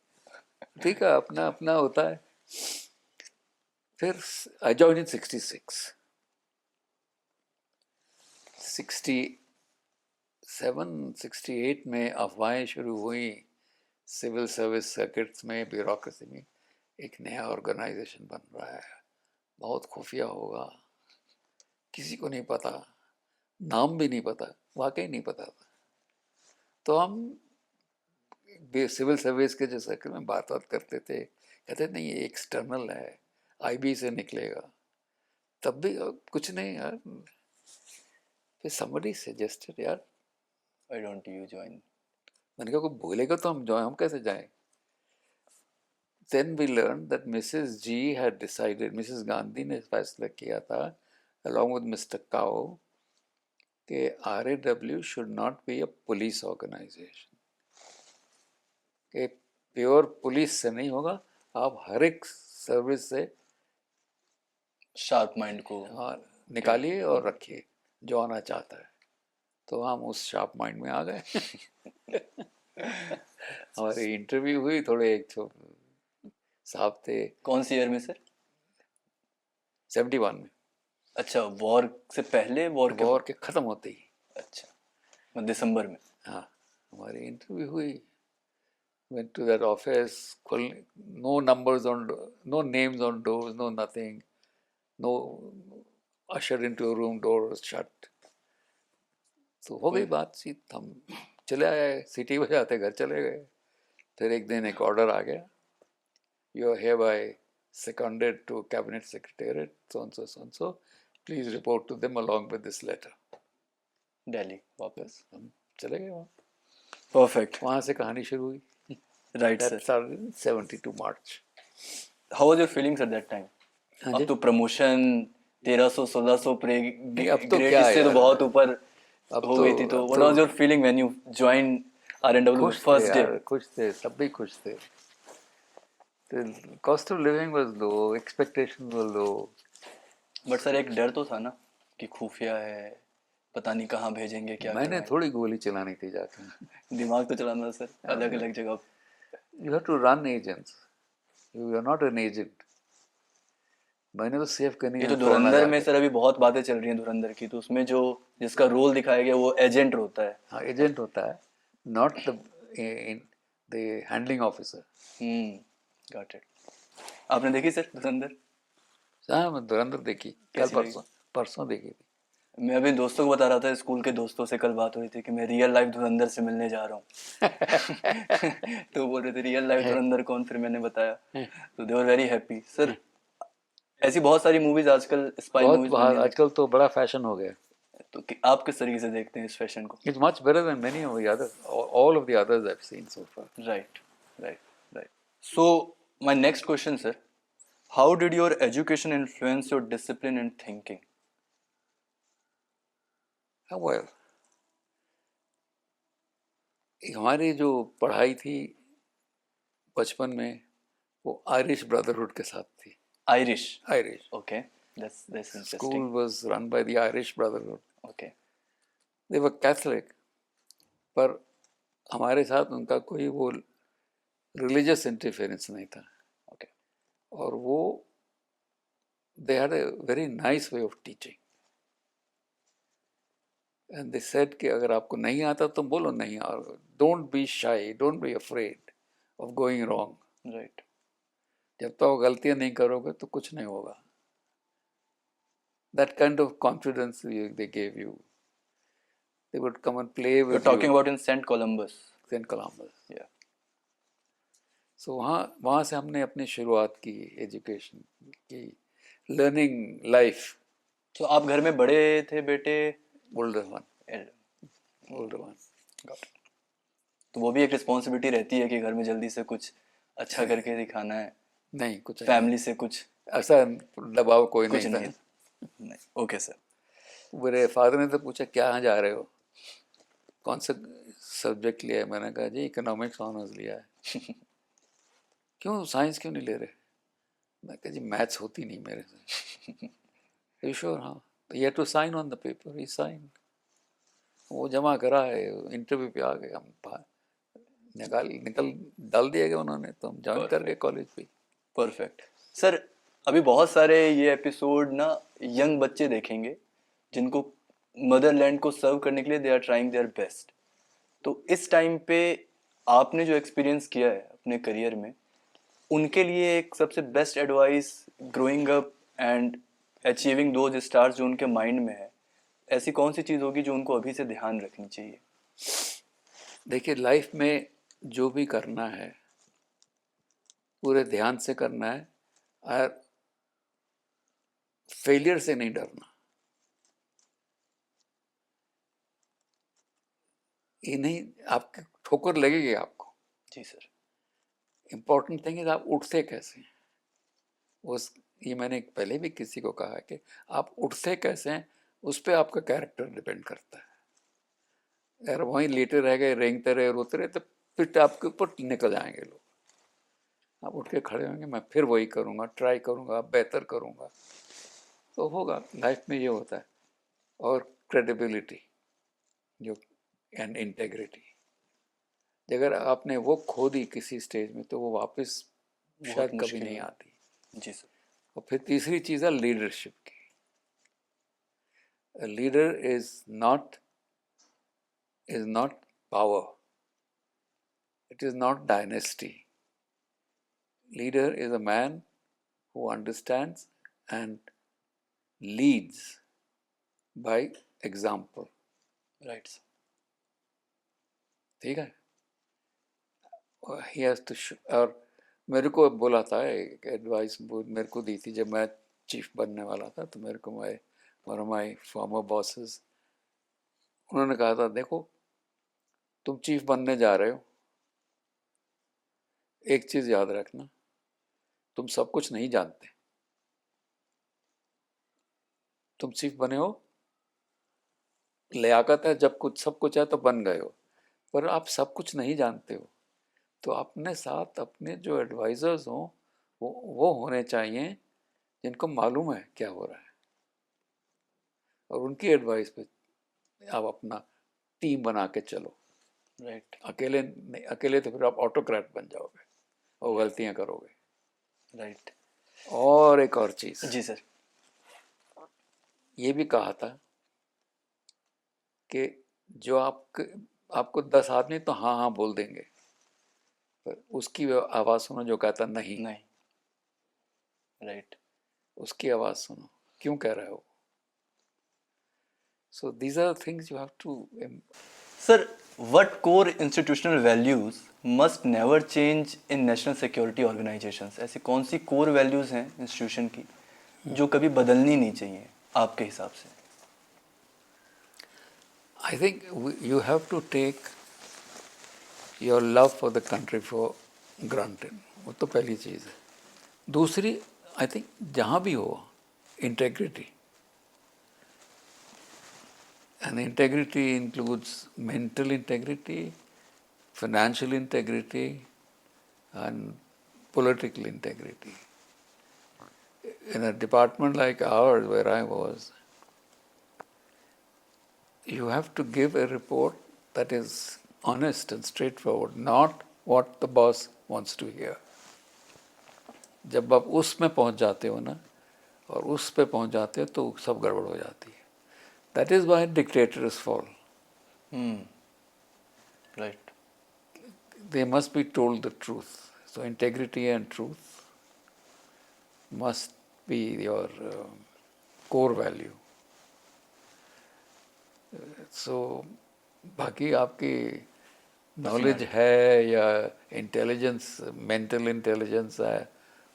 ठीक है, अपना अपना होता है. फिर आई जॉइन इन 66. 67-68 में अफवाहें शुरू हुई सिविल सर्विस सर्किट्स में, ब्यूरोक्रेसी में, एक नया ऑर्गेनाइजेशन बन रहा है, बहुत खुफिया होगा, किसी को नहीं पता, नाम भी नहीं पता, वाकई नहीं पता था। तो हम सिविल सर्विस के जो सर्कल में बात करते थे, कहते नहीं ये एक्सटर्नल है, आईबी से निकलेगा। तब भी कुछ नहीं यार। फिर somebody suggested यार, Why don't you join? मैंने कहा कोई बोलेगा तो हम कैसे जाएं। Then we learned that Mrs. G had decided, Mrs. Gandhi ने फैसला किया था along with Mr. Kao कि RAW should not be a police organization, कि प्योर पुलिस से नहीं होगा, आप हर एक सर्विस से शार्प माइंड को निकालिए और रखिए जो आना चाहता है। तो हम उस शार्प माइंड में आ गए। हमारी इंटरव्यू हुई, थोड़े एक साहब थे। कौन सी ईयर में सर? 71 में। अच्छा, वॉर से पहले? वॉर के ख़त्म होते ही। अच्छा, दिसंबर में। हाँ, हमारी इंटरव्यू हुई। Went to that office, no numbers on, no names on doors, no nothing, no usher into a room, door was shut. तो हो गई बातचीत, हम चले आए, सिटी बजाते घर चले गए। फिर एक दिन एक ऑर्डर आ गया, you are hereby seconded to cabinet secretariat so and so, please report to them along with this letter. Delhi वापस हम चले गए वहाँ। परफेक्ट। वहाँ से कहानी शुरू हुई। Right That sir. started in 72 March. How was your feelings at that time? हाँ अब जी। तो प्रमोशन 1300 1600 नहीं, अब तो ग्रेड क्या इससे तो यार, बहुत ऊपर अब हो तो गई थी। तो अब व्हाट तो was your feeling when you join R&AW खुश थे फर्स्ट डे? यार, खुश थे, तब भी खुश थे। Cost of living was low, expectations were low. But sir एक डर तो था ना कि खुफिया है, पता नहीं कहाँ भेजेंगे, क्या मैंने करवाएं। थोड़ी गोली चलानी थी जाके। दिमाग तो चलाना था सर, अलग अलग जगह। You have to run agents, you are not an agent. मैंने तो सेव करनी ये है तो तोड़ना धुरंधर में जाके। सर अभी बहुत बातें चल रही हैं धुरंधर की, तो उसमें जो जिसका रोल दिखाया गया वो एजेंट होता है। हाँ, एजेंट होता है, not the the handling officer. Got it. आपने देखी सर धुरंधर? हाँ, मैं धुरंधर देखी, कल कैसी लगी? परसों परसों देखी थी। मैं अभी दोस्तों को बता रहा था, स्कूल के दोस्तों से कल बात हुई थी कि मैं रियल लाइफ धुरंधर से मिलने जा रहा हूँ। तो बोल रहे थे रियल लाइफ धुरंधर कौन? फिर मैंने बताया, तो दे वर वेरी हैप्पी। सर ऐसी बहुत सारी मूवीज आजकल, स्पाई बहुत मूवीज बनने लगी, आजकल तो बड़ा फैशन हो गया। तो आप किस तरीके से देखते हैं इस फैशन को? It's much better than many of the others, all of the others I've seen so far. Right right right. So my next question sir, how did your education influence your discipline and thinking? Well, हमारी जो पढ़ाई थी बचपन में, वो Irish brotherhood के साथ थी। Irish? Irish okay, that's interesting. School was run by the Irish brotherhood. Okay. They were Catholic, पर हमारे साथ उनका कोई वो रिलीजियस इंटरफेरेंस नहीं था। ओके। और वो they had a very nice way of teaching, and they said कि अगर आपको नहीं आता तो बोलो नहीं, और डोंट बी शाई, don't be afraid of going wrong. Right. जब तक तो गलतियां नहीं करोगे तो कुछ नहीं होगा। That kind of confidence they gave you. They would come and play You're with talking you. about in St. Columbus? St. Columbus. Yeah. So वहाँ से हमने अपनी शुरुआत की एजुकेशन की, लर्निंग लाइफ। तो आप घर में बड़े थे बेटे? Older one. Elder. Older one. तो वो भी एक रिस्पॉन्सिबिलिटी रहती है कि घर में जल्दी से कुछ अच्छा करके दिखाना है। नहीं, कुछ फैमिली से कुछ ऐसा दबाव कोई कुछ नहीं नहीं था। नहीं। Okay sir. मेरे फादर ने तो पूछा क्या जा रहे हो, कौन सा सब्जेक्ट लिया है? मैंने कहा जी इकोनॉमिक्स ऑनर्स लिया है। क्यों साइंस क्यों नहीं ले रहे? मैं कहा जी मैथ्स होती नहीं मेरे से। You sure? हाँ। तो you have to sign on the paper. ही साइन, वो जमा करा है, इंटरव्यू पे आ गए हम, निकल डाल दिया गया उन्होंने, तो हम ज्वाइन कर गए कॉलेज पे। परफेक्ट। सर अभी बहुत सारे ये एपिसोड ना यंग बच्चे देखेंगे जिनको मदरलैंड को सर्व करने के लिए they are trying their best. तो इस टाइम पे आपने जो एक्सपीरियंस किया है अपने करियर में, उनके लिए एक सबसे best advice growing up and achieving those stars जो उनके माइंड में है, ऐसी कौन सी चीज़ होगी जो उनको अभी से ध्यान रखनी चाहिए? देखिए, लाइफ में जो भी करना है पूरे ध्यान से करना है, और फेलियर से नहीं डरना। ये नहीं, आपकी ठोकर लगेगी आपको। जी सर। इम्पोर्टेंट थिंग इज आप उठते कैसे हैं। उस ये मैंने पहले भी किसी को कहा है कि आप उठते कैसे हैं, उस पर आपका कैरेक्टर डिपेंड करता है। अगर वहीं लेटे रह गए, रेंगते रहे, रोते रहे, तो फिर आपके ऊपर निकल जाएंगे लोग। आप उठ के खड़े होंगे, मैं फिर वही करूँगा, ट्राई करूँगा, बेहतर करूँगा, तो होगा। लाइफ में ये होता है। और क्रेडिबिलिटी जो एंड इंटेग्रिटी, अगर आपने वो खो दी किसी स्टेज में, तो वो वापस बहुत शायद कभी मुश्किल नहीं है। आती। जी सर। और फिर तीसरी चीज़ है लीडरशिप की। A leader is not power. It is not dynasty. Leader is a man who understands and leads by example. Right sir. ठीक है। He has to और मेरे को बोला था, एक एडवाइस मेरे को दी थी जब मैं चीफ बनने वाला था, तो मेरे को one of my farmer bosses, उन्होंने कहा था, देखो तुम चीफ बनने जा रहे हो, एक चीज़ याद रखना, तुम सब कुछ नहीं जानते। तुम चीफ बने हो, लियाकत है, जब कुछ सब कुछ है तो बन गए हो, पर आप सब कुछ नहीं जानते हो। तो अपने साथ अपने जो एडवाइज़र्स हों, वो होने चाहिए जिनको मालूम है क्या हो रहा है, और उनकी एडवाइस पे आप अपना टीम बना के चलो। राइट। अकेले नहीं, अकेले तो फिर आप ऑटोक्रेट बन जाओगे और गलतियां करोगे। राइट। और एक और चीज़ जी सर। ये भी कहा था कि जो आपको 10 आदमी तो हाँ हाँ बोल देंगे, पर उसकी आवाज़ सुनो जो कहता नहीं। नहीं। राइट। उसकी आवाज़ सुनो, क्यों कह रहे हो। So these are things you have to. Sir, what core institutional values must never change in national security organizations? ऐसी कौन सी core values हैं इंस्टीट्यूशन की जो कभी बदलनी नहीं चाहिए आपके हिसाब से? I think you have to take your love for the country for granted. वो तो पहली चीज़ है। दूसरी, आई थिंक जहाँ भी हो, integrity. And integrity includes mental integrity, financial integrity, and political integrity. In a department like ours, where I was, you have to give a report that is honest and straightforward, not what the boss wants to hear. जब आप उसमें पहुंच जाते हो ना, और उस पे पहुंच जाते हो, तो सब गड़बड़ हो जाती है। That is why dictators fall. Right. They must be told the truth. So integrity and truth must be your core value. So बाकी आपकी नॉलेज है या इंटेलिजेंस, मेंटल इंटेलिजेंस है,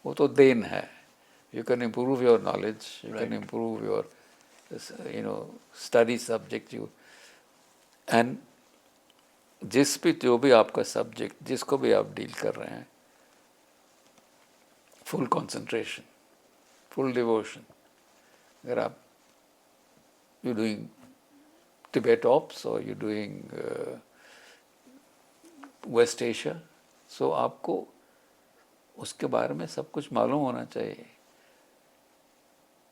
वो तो देन है। You can improve your knowledge, you can improve your study subject, you and जिस भी जो भी आपका सब्जेक्ट, जिसको भी आप डील कर रहे हैं, फुल कंसंट्रेशन, फुल डिवोशन। अगर आप यू डूइंग टिबेट ऑप्स और यू डूइंग वेस्ट एशिया, सो आपको उसके बारे में सब कुछ मालूम होना चाहिए।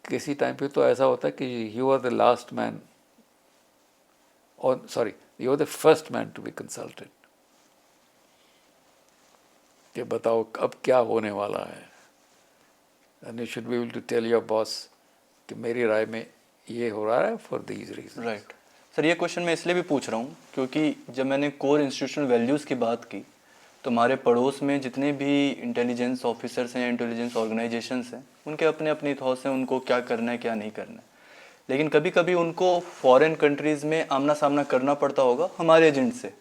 किसी टाइम पे तो ऐसा होता है कि you are the last man, और sorry, you are the first man to be consulted, कि बताओ अब क्या होने वाला है। And you should be able to tell your boss कि मेरी राय में ये हो रहा है for these reason. Right. Sir, ये क्वेश्चन मैं इसलिए भी पूछ रहा हूँ क्योंकि जब मैंने कोर इंस्टीट्यूशनल वैल्यूज़ की बात की तो हमारे पड़ोस में जितने भी इंटेलिजेंस ऑफिसर्स हैं, इंटेलिजेंस ऑर्गेनाइजेशंस हैं, उनके अपने अपने थॉट्स हैं उनको क्या करना है क्या नहीं करना है। लेकिन कभी कभी उनको फॉरेन कंट्रीज़ में आमना सामना करना पड़ता होगा हमारे एजेंट से।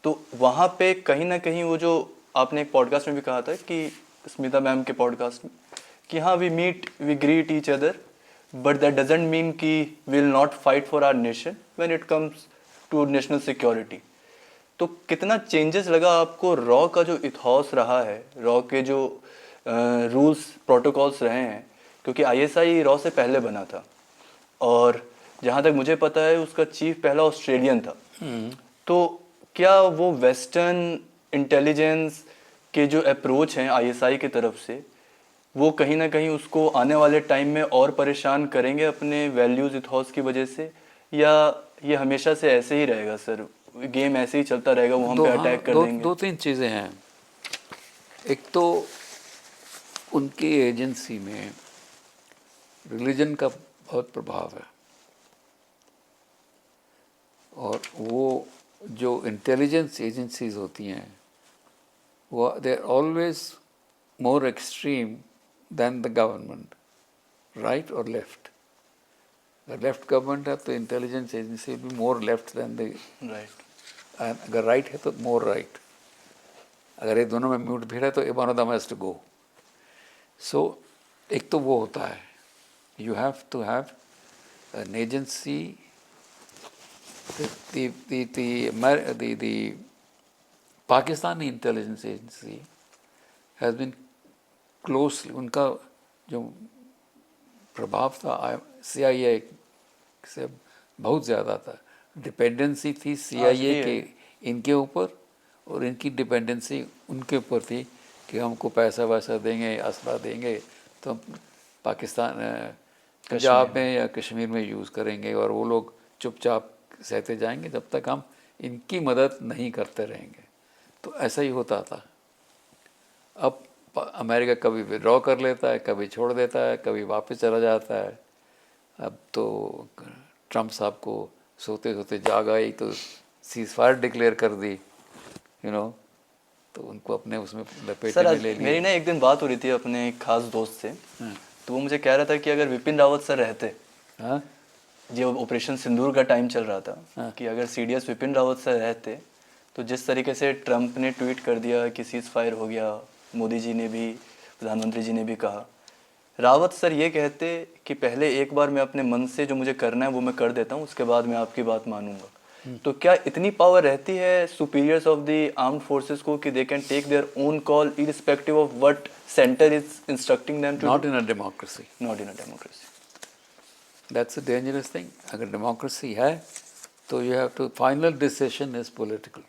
तो वहाँ पे कहीं ना कहीं वो जो आपने एक पॉडकास्ट में भी कहा था कि स्मिता मैम के पॉडकास्ट में कि हाँ we meet we greet each other but that doesn't mean कि will not fight for our nation when it comes to national security. तो कितना चेंजेस लगा आपको रॉ का जो इथॉस रहा है, रॉ के जो रूल्स प्रोटोकॉल्स रहे हैं, क्योंकि आईएसआई रॉ से पहले बना था और जहाँ तक मुझे पता है उसका चीफ पहला ऑस्ट्रेलियन था। तो क्या वो वेस्टर्न इंटेलिजेंस के जो अप्रोच हैं आईएसआई की तरफ से वो कहीं ना कहीं उसको आने वाले टाइम में और परेशान करेंगे अपने वैल्यूज इथॉस की वजह से, या ये हमेशा से ऐसे ही रहेगा सर, गेम ऐसे ही चलता रहेगा, वो हम दो पे हाँ अटैक कर दो देंगे? दो तीन चीज़ें हैं। एक तो उनकी एजेंसी में रिलीजन का बहुत प्रभाव है, और वो जो इंटेलिजेंस एजेंसीज होती हैं वो they are always more extreme than the government, right और लेफ्ट। अगर लेफ्ट गवर्नमेंट है तो इंटेलिजेंस एजेंसी भी more left than the, right. अगर राइट है तो मोर राइट। अगर ये दोनों में म्यूट भी है तो one of them has to go. So एक तो वो होता है, you have to have an agency, the Pakistani intelligence agency has been closely, उनका जो प्रभाव था CIA से बहुत ज़्यादा था। डिपेंडेंसी थी CIA के इनके ऊपर, और इनकी डिपेंडेंसी उनके ऊपर थी कि हमको पैसा वैसा देंगे, असला देंगे तो हम पाकिस्तान पंजाब में या कश्मीर में यूज़ करेंगे, और वो लोग चुपचाप सहते जाएंगे जब तक हम इनकी मदद नहीं करते रहेंगे। तो ऐसा ही होता था। अब अमेरिका कभी विड्रॉ कर लेता है, कभी छोड़ देता है, कभी वापस चला जाता है। अब तो ट्रम्प साहब को सोते सोते जाग आई तो सीज़ फायर डिक्लेयर कर दी, तो उनको अपने उसमें लपेटे में ले लिया। मेरी ना एक दिन बात हो रही थी अपने एक खास दोस्त से, तो वो मुझे कह रहा था कि अगर विपिन रावत सर रहते, हाँ जो ऑपरेशन सिंदूर का टाइम चल रहा था, कि अगर सीडीएस विपिन रावत सर रहते तो जिस तरीके से ट्रम्प ने ट्वीट कर दिया कि सीज़ फायर हो गया, मोदी जी ने भी, प्रधानमंत्री जी ने भी कहा, रावत सर ये कहते कि पहले एक बार मैं अपने मन से जो मुझे करना है वो मैं कर देता हूँ, उसके बाद मैं आपकी बात मानूंगा। तो क्या इतनी पावर रहती है superiors of the armed forces को कि they can take their own call irrespective of what centre is instructing them to? Not in a democracy. Not in a democracy. That's a dangerous thing. अगर democracy है तो you have to, final decision is political,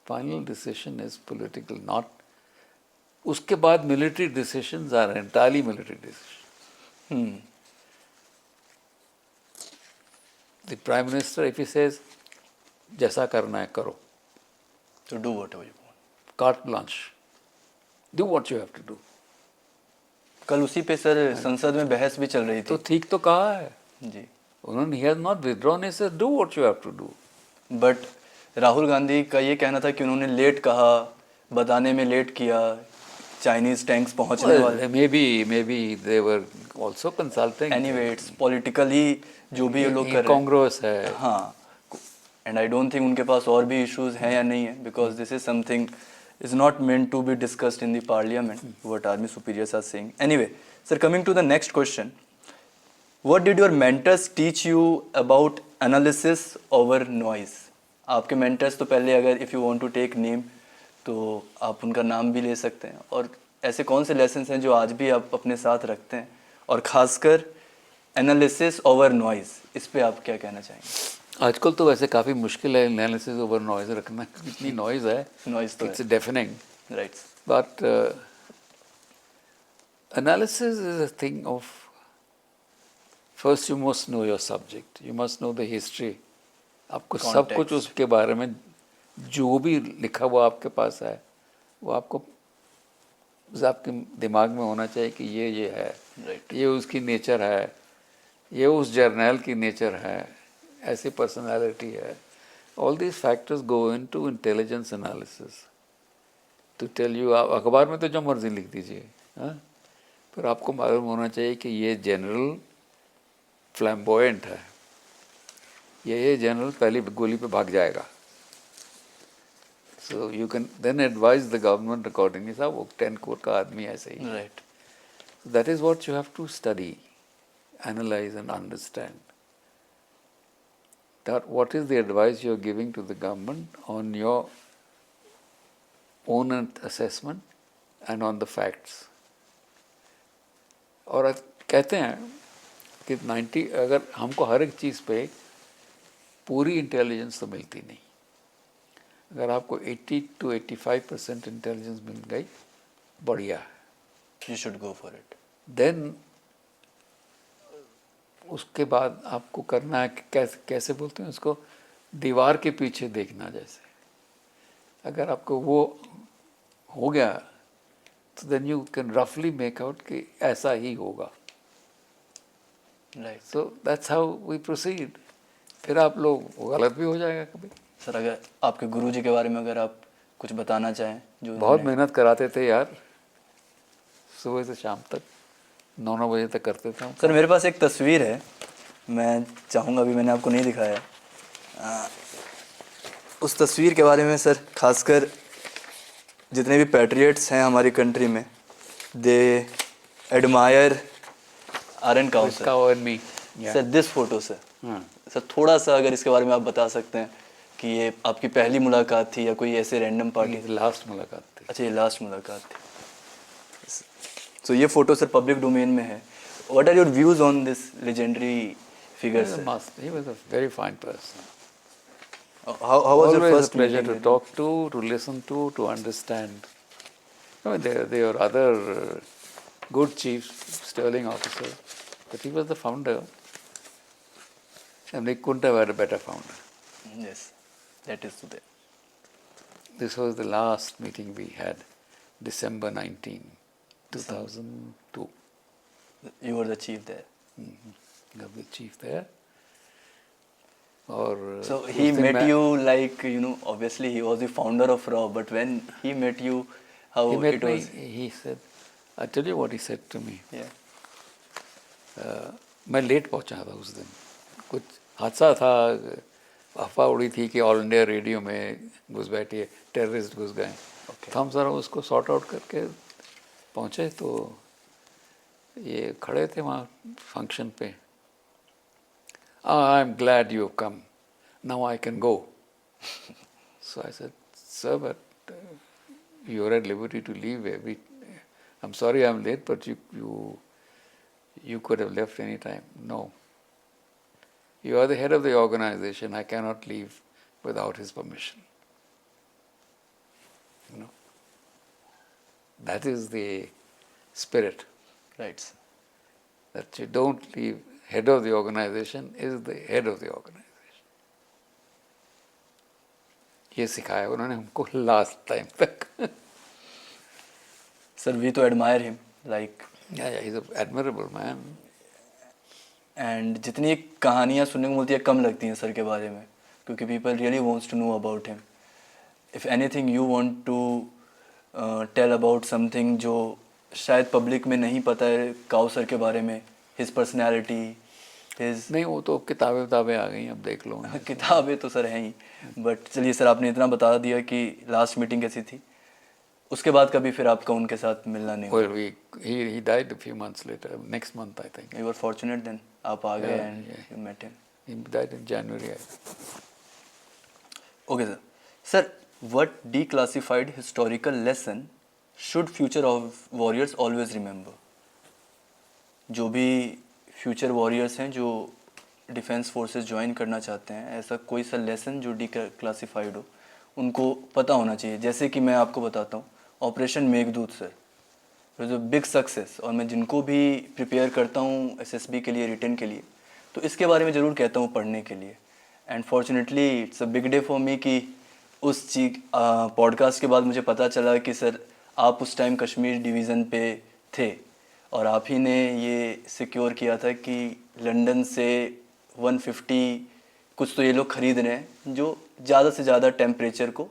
final decision is political, not, उसके बाद military decisions are entirely military decision. The prime minister if he says जैसा करना है करो, तो do whatever you want, carte blanche, do what you have to do. कल उसी पे सर संसद में बहस भी चल रही थी। तो ठीक तो कहा है जी, उन्होंने, he has not withdrawn, he said do what you have to do। But Rahul Gandhi का ये कहना था कि उन्होंने लेट कहा, बताने में लेट किया, चाइनीज टैंक्स पहुंचने वाले। maybe they were also consulting। Anyway it's politically जो भी ये लोग कर रहे हैं, कांग्रेस है। हाँ, एंड आई डोंट थिंक उनके पास और भी इश्यूज हैं या नहीं है, because this is something is not meant to be discussed in the parliament what army superiors are saying. Anyway sir, coming to the next question, what did your mentors teach you about analysis over noise? आपके mentors तो पहले, अगर if you want to take name तो आप उनका नाम भी ले सकते हैं, और ऐसे कौन से लेसन्स हैं जो आज भी आप अपने साथ रखते हैं, और ख़ासकर एनालिसिस ओवर नॉइज, इस पे आप क्या कहना चाहेंगे? आजकल तो वैसे काफ़ी मुश्किल है एनालिसिस ओवर नॉइज रखना, इतनी नॉइज है, नॉइज तो it's defining, right, but analysis is a thing of, first you must know your subject, you must know the history. आपको सब कुछ उसके बारे में जो भी लिखा हुआ आपके पास है वो आपको आपके दिमाग में होना चाहिए कि ये है, राइट, ये उसकी नेचर है, ये उस जर्नल की नेचर है, ऐसी पर्सनालिटी है, All these factors go into intelligence analysis to tell you, आप अखबार में तो जो मर्जी लिख दीजिए, हाँ, पर आपको मालूम होना चाहिए कि ये जनरल फ्लैम्बोयेंट है, ये जनरल पहली गोली पे भाग जाएगा. So you can then advise the government accordingly. साहब वो 10 करोड़ का आदमी ऐसे ही. Right. That is what you have to study, analyze and understand. That what is the advice you are giving to the government on your own assessment and on the facts. और कहते हैं कि 90 अगर हमको हर एक चीज़ पे पूरी इंटेलिजेंस तो मिलती नहीं. अगर आपको 80 to 85% इंटेलिजेंस मिल गई, बढ़िया है. You should go for it. Then उसके बाद आपको करना है कि कैसे बोलते हैं उसको, दीवार के पीछे देखना. जैसे अगर आपको वो हो गया तो देन यू कैन रफली मेक आउट कि ऐसा ही होगा. Right. So that's how we proceed. फिर आप लोग वो गलत भी हो जाएगा कभी. सर अगर आपके गुरुजी के बारे में अगर आप कुछ बताना चाहें, जो बहुत मेहनत कराते थे यार, सुबह से शाम तक 9 बजे तक करते थे हम. सर मेरे पास एक तस्वीर है, मैं चाहूँगा, अभी मैंने आपको नहीं दिखाया है. उस तस्वीर के बारे में सर, खासकर जितने भी पैट्रियट्स हैं हमारी कंट्री में, they admire R N Kao sir. Kao and me. Sir this photo sir. Sir थोड़ा सा अगर इसके बारे में आप बता सकते हैं कि ये आपकी पहली मुलाकात थी या कोई ऐसे रैंडम पार्टी? लास्ट मुलाकात थी. अच्छा, ये लास्ट मुलाकात थी. सो ये फोटो सर पब्लिक डोमेन में है. What are your views on this legendary figure sir? He was a very fine person. How was your Always first a pleasure meeting to with him? talk to listen to understand. I mean, there were other good chiefs, sterling officers, but he was the founder, and they couldn't have had a better founder. Yes, that is today. This was the last meeting we had, December 19, 2002. You were the chief there. Got the chief there. Or So he met you like, you know, obviously he was the founder of Raw, but when he met you, how he met it me. was? He said, I tell you what he said to me. Yeah. मैं late पहुंचा था उस दिन, कुछ हादसा था, अफवाह उड़ी थी कि ऑल इंडिया रेडियो में घुस बैठे टेररिस्ट घुस गए. तो हम सर उसको सॉर्ट आउट करके पहुंचे, तो ये खड़े थे वहाँ फंक्शन पे. I am glad you come, now I can go. So I said, sir but you are at liberty to leave every, I am sorry I am late but you could have left any time. No. You are the head of the organization. I cannot leave without his permission. You know. That is the spirit. Right. That you don't leave. Head of the organization is the head of the organization. ये सिखाया उन्होंने हमको last time तक. Sir, we to admire him. Like. Yeah, he's an admirable man. And जितनी कहानियाँ सुनने को मिलती है कम लगती हैं सर के बारे में, क्योंकि people really wants to know about him. If anything you want to tell about something जो शायद पब्लिक में नहीं पता है काउ सर के बारे में, his personality, his नहीं, वो तो किताबें आ गई, अब देख लो. किताबें तो सर हैं ही, बट चलिए सर आपने इतना बता दिया कि लास्ट मीटिंग कैसी थी. उसके बाद कभी फिर आपका उनके साथ मिलना नहीं हुआ? Well, he died a few months later, next month I think. You were fortunate then, आप आ गए Yeah, and yeah. you met him. He died in January. Okay sir. Sir, what declassified historical lesson should future of warriors always remember? जो भी future warriors हैं जो defence forces join करना चाहते हैं, ऐसा कोई सा लेसन जो डिक्लासिफाइड हो उनको पता होना चाहिए. जैसे कि मैं आपको बताता हूँ, ऑपरेशन मेघदूत सर जो बिग सक्सेस, और मैं जिनको भी प्रिपेयर करता हूँ एसएसबी के लिए, रिटर्न के लिए, तो इसके बारे में ज़रूर कहता हूँ पढ़ने के लिए. And fortunately it's a big day for me कि उस चीज पॉडकास्ट के बाद मुझे पता चला कि सर आप उस टाइम कश्मीर डिवीज़न पे थे और आप ही ने ये सिक्योर किया था कि लंदन से 150 कुछ तो ये लोग खरीद रहे हैं जो ज़्यादा से ज़्यादा टेम्परेचर को,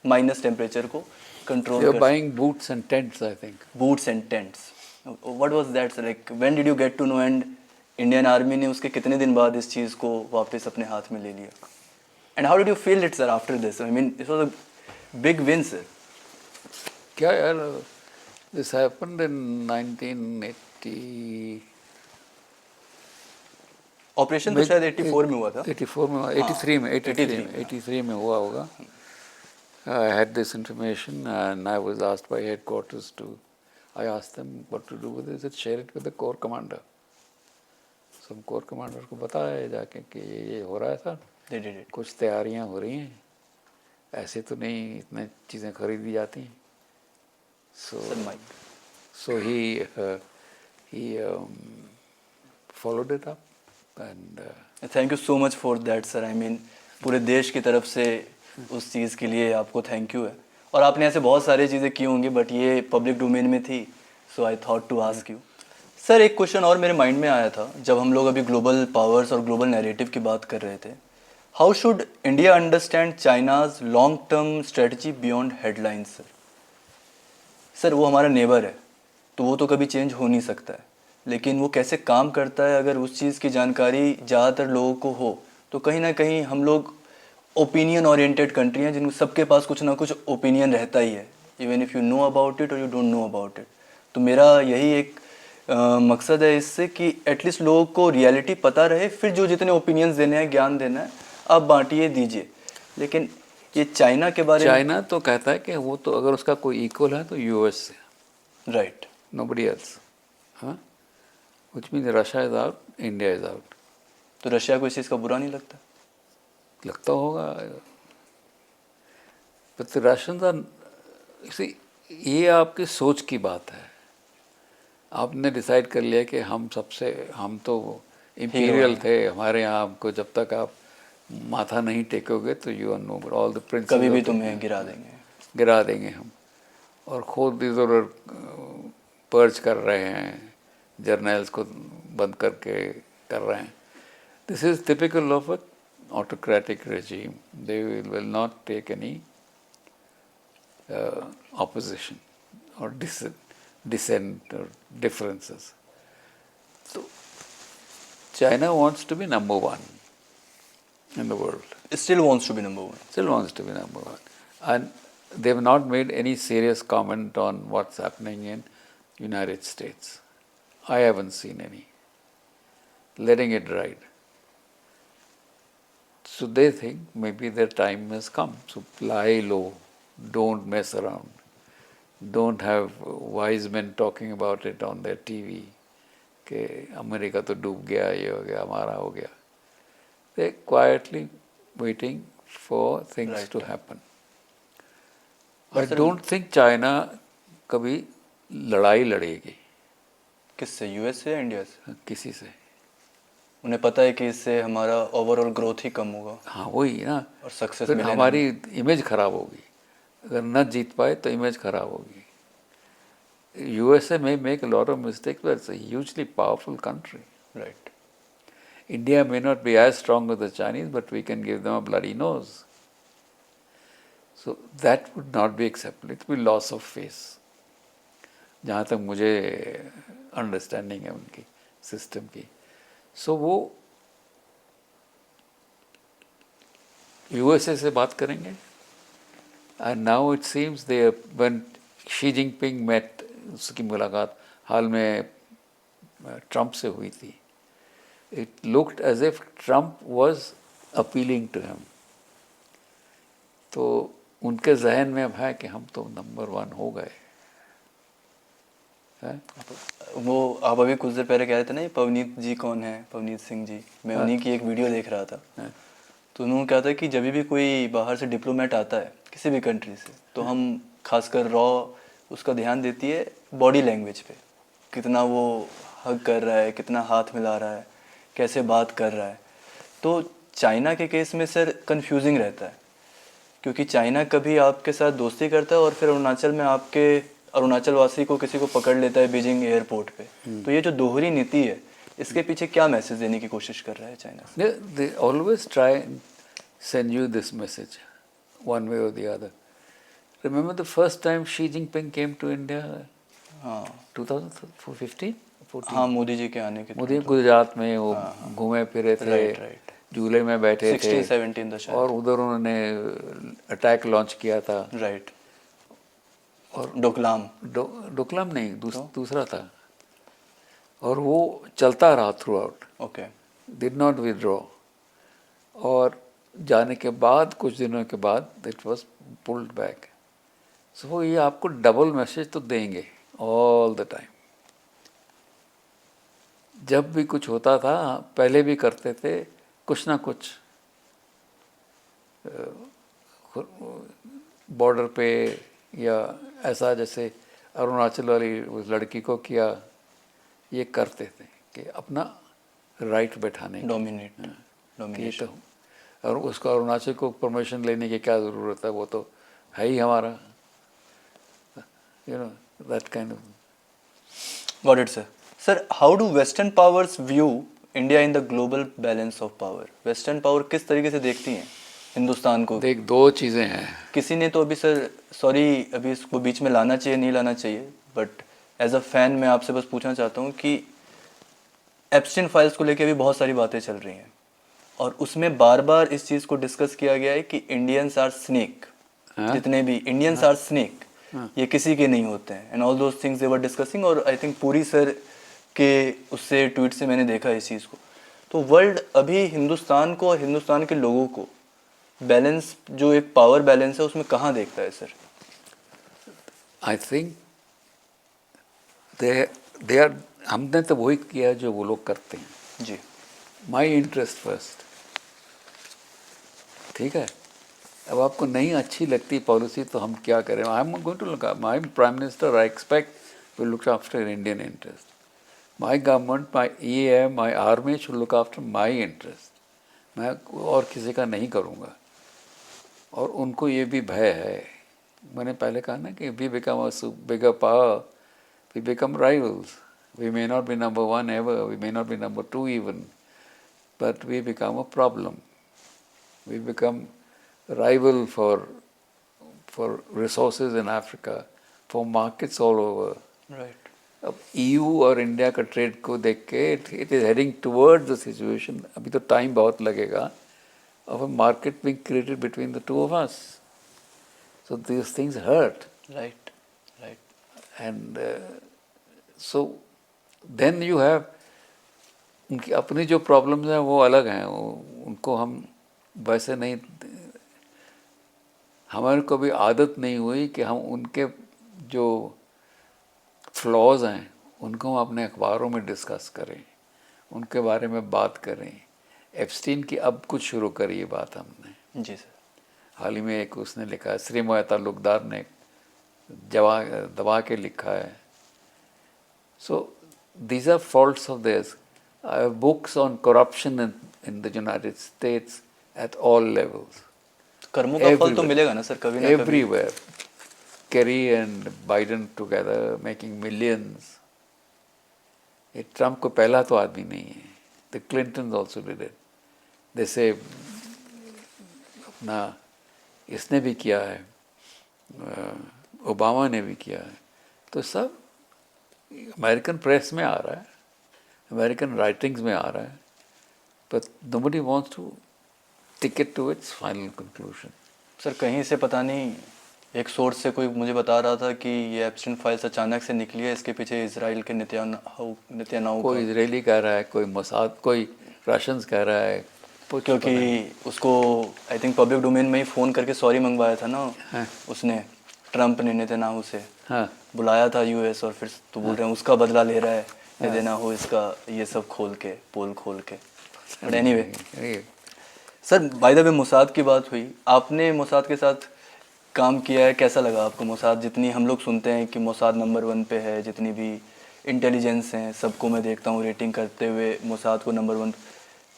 माइनस टेम्परेचर को कंट्रोल They were कर, buying boots and tents, I think. Boots and tents. What was that sir, like when did you get to know, and Indian army ने उसके कितने दिन बाद इस चीज़ को वापस अपने हाथ में ले लिया? And how did you feel it sir after this? I mean it was a big win sir. क्या यार, this happened in 1980. ऑपरेशन तो शायद 84 में हुआ था. 84 में, 83 में, 83 में हुआ होगा. I had this information and I was asked by headquarters to, I asked them what to do with it. They said share it with the corps commander. So हम corps commander को बताया जाके कि ये हो रहा है सर, They did it. कुछ तैयारियां हो रही हैं, ऐसे तो नहीं इतने चीज़ें खरीदी जाती हैं. Sir Mike. So he followed it up and thank you so much for that sir. I mean पूरे देश की तरफ से उस चीज़ के लिए आपको थैंक यू है. और आपने ऐसे बहुत सारी चीज़ें की होंगी बट ये पब्लिक डोमेन में थी, so I thought to ask you. Sir एक क्वेश्चन और मेरे माइंड में आया था जब हम लोग अभी ग्लोबल पावर्स और ग्लोबल नैरेटिव की बात कर रहे थे. How should India understand China's long term strategy beyond headlines sir? Sir वो हमारा नेबर है तो वो तो कभी चेंज हो नहीं सकता है, लेकिन वो कैसे काम करता है अगर उस चीज़ की जानकारी ज़्यादातर लोगों को हो तो कहीं ना कहीं हम लोग ओपिनियन ओरिएंटेड कंट्री हैं जिन सबके पास कुछ ना कुछ ओपिनियन रहता ही है, even if you know about it और you don't know about it. तो मेरा यही एक मकसद है इससे कि एटलीस्ट लोगों को रियलिटी पता रहे, फिर जो जितने ओपिनियंस देने हैं, ज्ञान देना है, आप बांटिए दीजिए. लेकिन ये चाइना के बारे में, चाइना तो कहता है कि वो तो अगर उसका कोई इक्वल है तो यूएस से, राइट, nobody else, हाँ, which means Russia is out, India is out. तो रशिया को इस चीज़ का बुरा नहीं लगता? लगता होगा, but the Russians are, see, ये आपकी सोच की बात है. आपने डिसाइड कर लिया कि हम तो इम्पीरियल थे, हमारे यहाँ आपको जब तक आप माथा नहीं टेकोगे तो you are know, all the princess कभी भी तुम्हें गिरा देंगे हम. और खुद इधर पर्च कर रहे हैं, जर्नल्स को बंद करके कर रहे हैं. This is typical of a autocratic regime. They will not take any opposition और dissent or differences. So China wants to be number one in the world. It still wants to be number one. Still wants to be number one. And they have not made any serious comment on what's happening in United States. I haven't seen any. Letting it ride. So they think maybe their time has come. So lie low. Don't mess around. Don't have wise men talking about it on their TV कि America तो डूब गया, ये हो गया, हमारा हो गया. They're quietly waiting for things Right. to happen. But I sir, don't think China कभी लड़ाई लड़ेगी किससे, यूएस से या इंडिया से? किसी से. उन्हें पता है कि इससे हमारा ओवरऑल ग्रोथ ही कम होगा हाँ वही ना, और सक्सेस फिर मिले हमारी इमेज खराब होगी. अगर न जीत पाए तो इमेज खराब होगी. USA may make a lot of mistakes, but it's a hugely powerful country. Right. India may not be as strong as the Chinese, but we can give them a bloody nose. So that would not be acceptable. It will be loss of face. जहाँ तक मुझे understanding है उनकी system की. सो वो USA से बात करेंगे. And now it seems they, when Xi Jinping met, उसकी मुलाकात हाल में ट्रंप से हुई थी, it looked as if Trump was appealing to him. तो उनके जहन में अब है कि हम तो नंबर वन हो गए हैं. वो आप अभी कुछ देर पहले कह रहे थे ना, ये पवनीत जी कौन है, पवनीत सिंह जी, मैं उन्हीं की एक वीडियो देख रहा था. तो उन्होंने कहा था कि जब भी कोई बाहर से डिप्लोमेट आता है किसी भी कंट्री से, तो हम खासकर रॉ उसका ध्यान देती है बॉडी लैंग्वेज पे, कितना वो हग कर रहा है, कितना हाथ मिला रहा है, कैसे बात कर रहा है. तो चाइना के केस में सर कंफ्यूजिंग रहता है, क्योंकि चाइना कभी आपके साथ दोस्ती करता है और फिर अरुणाचल में आपके अरुणाचल वासी को किसी को पकड़ लेता है बीजिंग एयरपोर्ट पे. तो ये जो दोहरी नीति है इसके पीछे क्या मैसेज देने की कोशिश कर रहा है China? They always try and send you this message, one way or the other. Remember the first time Xi Jinping came to India, हाँ 2015, 14? हाँ, मोदी जी के आने के मोदी गुजरात में वो घूमे फिरे थे, राइट झूले में बैठे थे 16-17 था शायद। और उधर उन्होंने अटैक लॉन्च किया था। राइट। और डोकलाम। डोकलाम नहीं, दूसरा था, और वो चलता रहा through out, okay. Did not withdraw. और जाने के बाद कुछ दिनों के बाद इट वाज पुल्ड बैक। सो ये आपको डबल मैसेज तो देंगे ऑल द टाइम। जब भी कुछ होता था, पहले भी करते थे कुछ ना कुछ, बॉर्डर पे, या ऐसा जैसे अरुणाचल वाली उस लड़की को किया, ये करते थे कि अपना राइट बैठाने की। डोमिनेट ये डोमिनेशन। तो, और उसको अरुणाचल को परमिशन लेने की क्या ज़रूरत है, वो तो है ही हमारा, that kind of. Got it, sir. Sir, how do Western powers view India in the global balance of power? Western power किस तरीके से देखती हैं हिंदुस्तान को? देख, दो चीज़ें हैं। किसी ने तो अभी सर, सॉरी अभी इसको बीच में लाना चाहिए नहीं लाना चाहिए, बट एज अ फैन मैं आपसे बस पूछना चाहता हूँ कि एप्स्टीन फाइल्स को लेके भी बहुत सारी बातें चल रही हैं और उसमें बार बार इस चीज़ को डिस्कस किया गया है कि इंडियंस आर स्नेक, जितने भी इंडियंस आर स्नेक, ये किसी के नहीं होते हैं, and all those things they were discussing. और आई थिंक पूरी सर के उससे ट्वीट से मैंने देखा इस चीज़ को। तो वर्ल्ड अभी हिंदुस्तान को और हिंदुस्तान के लोगों को बैलेंस, जो एक पावर बैलेंस है, उसमें कहाँ देखता है sir? I think they are, हमने तो वही किया जो वो लोग करते हैं। जी। माई इंटरेस्ट फर्स्ट, ठीक है। अब आपको नहीं अच्छी लगती पॉलिसी तो हम क्या करें? I am going to look, my prime minister I expect will look after Indian interest. My government, my EAM, my army should look after my interest. मैं और किसी का नहीं करूँगा। और उनको ये भी भय है, मैंने पहले कहा ना कि we become a bigger power, we become rivals. We may not be number 1 ever, we may not be number 2 even, but we become a problem. We become rival for resources in Africa, for markets all over. Right. अब EU और India का trade को देख के it is heading towards the situation, अभी तो time बहुत लगेगा, of a market being created between the two of us. So these things hurt. Right. Right. And so then you have, उनकी अपनी जो प्रॉब्लम्स हैं वो अलग हैं, उनको हम वैसे नहीं, हमारे को भी आदत नहीं हुई कि हम उनके जो फ्लॉज हैं उनको हम अपने अखबारों में डिस्कस करें, उनके बारे में बात करें। एप्स्टीन की अब कुछ शुरू करी ये बात हमने। जी सर। हाल ही में एक उसने लिखा है, श्रीमय तालुकदार ने दबा के लिखा है। सो these are faults of theirs. I have books on corruption in the United States at all levels. कर्मों का फल तो मिलेगा ना सर कभी ना कभी? Everywhere. Kerry and Biden together making millions. ये ट्रम्प को पहला तो आदमी नहीं है. The Clintons also did it. They say अपना इसने भी किया है, ओबामा ने भी किया है. तो सब अमेरिकन प्रेस में आ रहा है, अमेरिकन राइटिंग्स में आ रहा है, but nobody wants to take it to its final conclusion. Sir कहीं से पता नहीं, एक सोर्स से कोई मुझे बता रहा था कि ये एप्स्टीन फाइल्स अचानक से निकली है, इसके पीछे इसराइल के नेतन्याहू कोई इजरायली कह रहा है, कोई मोसाद, कोई रशियंस कह रहा है, क्योंकि उसको आई थिंक पब्लिक डोमेन में ही फ़ोन करके सॉरी मंगवाया था ना। हाँ. उसने, ट्रम्प ने नेतन्याहू से हाँ. बुलाया था US, और फिर तो बोल रहे हैं उसका बदला ले रहा है नेतन्याहू, इसका ये सब खोल के, पोल खोल के। But anyway sir, by the way Mossad की बात हुई, आपने मोसाद के साथ काम किया है, कैसा लगा आपको मोसाद? जितनी हम लोग सुनते हैं कि मोसाद नंबर 1 पे है, जितनी भी इंटेलिजेंस हैं सबको मैं देखता हूँ रेटिंग करते हुए मोसाद को number 1।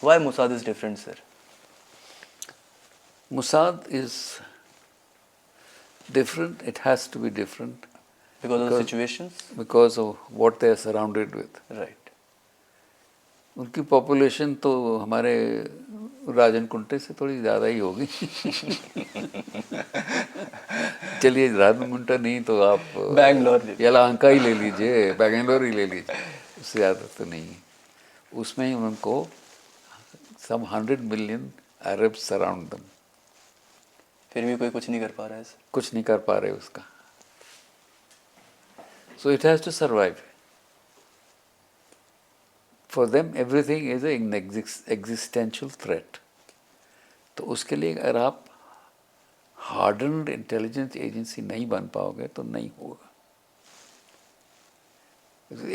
Why Mossad is different sir? Mossad is different. It has to be different Because of the situations? because of what they are surrounded with. Right. उनकी पॉपुलेशन तो हमारे राजन कुंटे से थोड़ी ज़्यादा ही होगी। चलिए राजन कुंटा नहीं तो आप बैंगलोर ले लीजिए। यलहंका ही ले लीजिए, बेंगलोर ही ले लीजिए, उससे ज़्यादा तो नहीं है। उसमें ही उनको some 100 million Arabs surround them. फिर भी कोई कुछ नहीं कर पा रहा है सर। कुछ नहीं कर पा रहे उसका। So it has to survive. For them everything is an existential threat. तो उसके लिए अगर आप hardened intelligence agency नहीं बन पाओगे तो नहीं होगा।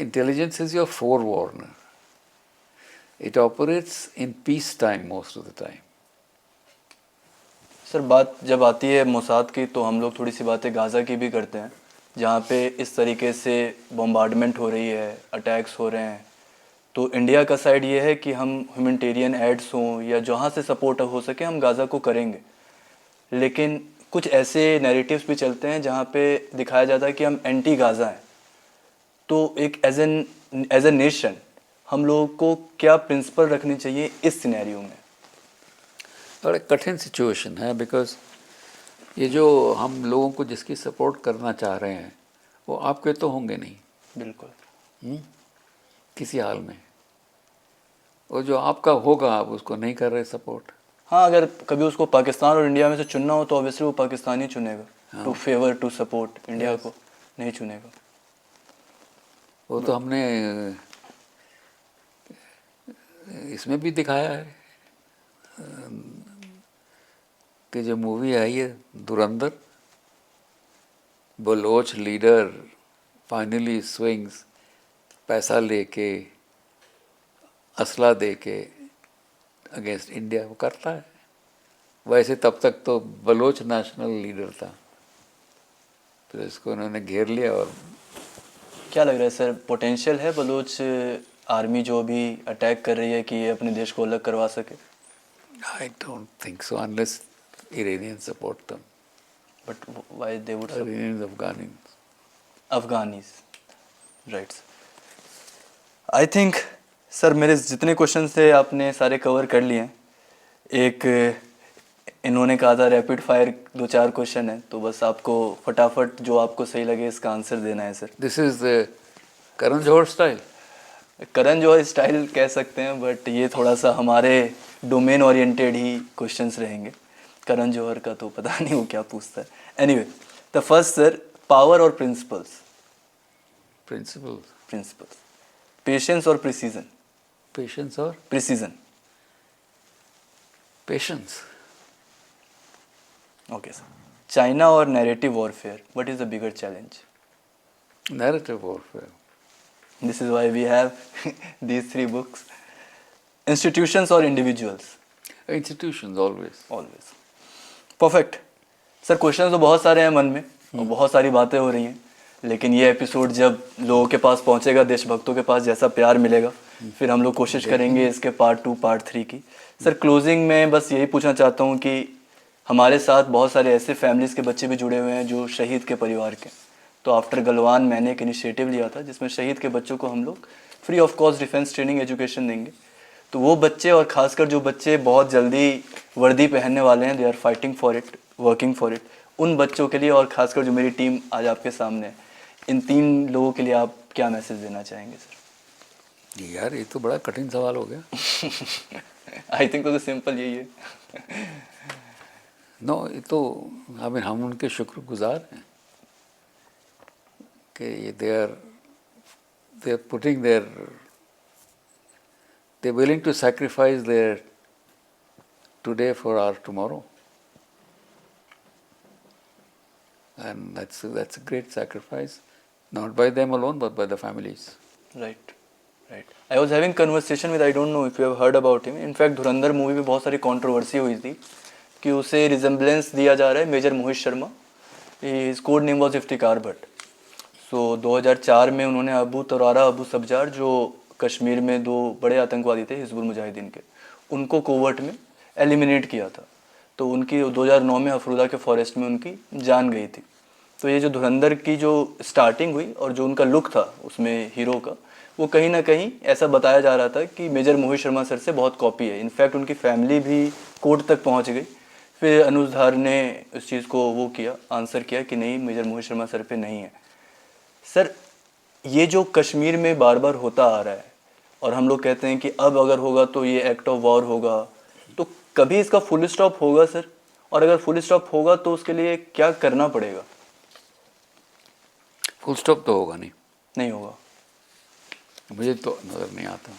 Intelligence is your forewarner. It operates in peace time most of the time. Sir बात जब आती है मोसाद की तो हम लोग थोड़ी सी बातें गाज़ा की भी करते हैं, जहाँ पे इस तरीके से बम्बार्डमेंट हो रही है, अटैक्स हो रहे हैं। तो इंडिया का साइड ये है कि हम ह्यूमैनिटेरियन एड्स हों या जहाँ से सपोर्ट हो सके हम गाज़ा को करेंगे, लेकिन कुछ ऐसे नैरेटिव्स भी चलते हैं जहाँ पे दिखाया जाता है कि हम एंटी गाज़ा हैं। तो एक एज ए नेशन हम लोगों को क्या प्रिंसिपल रखनी चाहिए इस सिनेरियो में? बड़ा कठिन सिचुएशन है, बिकॉज ये जो हम लोगों को जिसकी सपोर्ट करना चाह रहे हैं वो आपके तो होंगे नहीं। बिल्कुल। किसी हाल में। और जो आपका होगा आप उसको नहीं कर रहे सपोर्ट। हाँ, अगर कभी उसको पाकिस्तान और इंडिया में से चुनना हो तो ऑब्वियसली वो पाकिस्तान ही चुनेगा, to favour to support India को नहीं चुनेगा। वो तो हमने इसमें भी दिखाया है कि जो मूवी आई है धुरंधर, बलोच लीडर फाइनली स्विंग्स, पैसा लेके असला दे के अगेंस्ट इंडिया वो करता है। वैसे तब तक तो बलोच नेशनल लीडर था, फिर इसको उन्होंने घेर लिया। और क्या लग रहा है सर, पोटेंशियल है बलूच आर्मी जो भी अटैक कर रही है कि ये अपने देश को अलग करवा सके? I don't think so unless Iranian support them. But why they would Iranians Afghanis, right? I think sir मेरे जितने क्वेश्चन थे आपने सारे कवर कर लिए हैं। एक इन्होंने कहा था रैपिड फायर 2-4 क्वेश्चन है, तो बस आपको फटाफट जो आपको सही लगे इसका आंसर देना है सर। This is Karan Johar style. Karan Johar style कह सकते हैं, बट ये थोड़ा सा हमारे डोमेन ओरिएंटेड ही क्वेश्चंस रहेंगे। करण जौहर का तो पता नहीं वो क्या पूछता है। Anyway, the first sir, power और प्रिंसिपल्स। प्रिंसिपल्स, पेशेंस और प्रिसीजन। पेशेंस और precision. Patience. Okay sir, China और narrative warfare, what is the bigger challenge? Narrative warfare. This is why we have these 3 books. Institutions or individuals? Institutions always. Always. Perfect. Sir question तो बहुत सारे हैं मन में और बहुत सारी बातें हो रही हैं, लेकिन ये एपिसोड जब लोगों के पास पहुंचेगा, देशभक्तों के पास जैसा प्यार मिलेगा, फिर हम लोग कोशिश करेंगे इसके पार्ट 2 पार्ट 3 की। सर क्लोजिंग में बस यही पूछना चाहता हूँ कि हमारे साथ बहुत सारे ऐसे फैमिलीज़ के बच्चे भी जुड़े हुए हैं जो शहीद के परिवार के। तो आफ्टर गलवान मैंने एक इनिशिएटिव लिया था जिसमें शहीद के बच्चों को हम लोग free of cost defence training education देंगे। तो वो बच्चे और ख़ासकर जो बच्चे बहुत जल्दी वर्दी पहनने वाले हैं, they are fighting for it, working for it, उन बच्चों के लिए और ख़ासकर जो मेरी टीम आज आपके सामने है, इन 3 लोगों के लिए आप क्या मैसेज देना चाहेंगे सर? यार ये तो बड़ा कठिन सवाल हो गया। आई थिंक तो सिंपल यही है। नो, ये तो हम उनके शुक्रगुजार हैं कि they are putting their, they willing to sacrifice their today for our tomorrow, and that's a great sacrifice, not by them alone but by the families. Right. I was having conversation with, I don't know if you have heard about him. In fact, Dhurandhar movie में बहुत सारी controversy हुई थी कि उसे resemblance दिया जा रहा है major Mohit Sharma. His code name was Iftikhar Bhat. So 2004 में उन्होंने अबू तरारा अबू सब्जार, जो कश्मीर में 2 बड़े आतंकवादी थे हिजबुल मुजाहिदीन के, उनको कोवर्ट में एलिमिनेट किया था। तो उनकी 2009 में अफरूदा के फॉरेस्ट में उनकी जान गई थी। तो ये जो धुरंधर की जो स्टार्टिंग हुई और जो उनका लुक था उसमें हीरो का, वो कहीं ना कहीं ऐसा बताया जा रहा था कि मेजर मोहित शर्मा सर से बहुत कॉपी है। इनफैक्ट उनकी फैमिली भी कोर्ट तक पहुंच गई। फिर अनुज धार ने उस चीज़ को वो किया, आंसर किया कि नहीं, मेजर मोहित शर्मा सर पे नहीं है। सर, ये जो कश्मीर में बार बार होता आ रहा है और हम लोग कहते हैं कि अब अगर होगा तो ये एक्ट ऑफ वॉर होगा, तो कभी इसका फुल स्टॉप होगा सर? और अगर फुल स्टॉप होगा तो उसके लिए क्या करना पड़ेगा? फुल स्टॉप तो होगा नहीं, नहीं होगा। मुझे तो नज़र नहीं आता।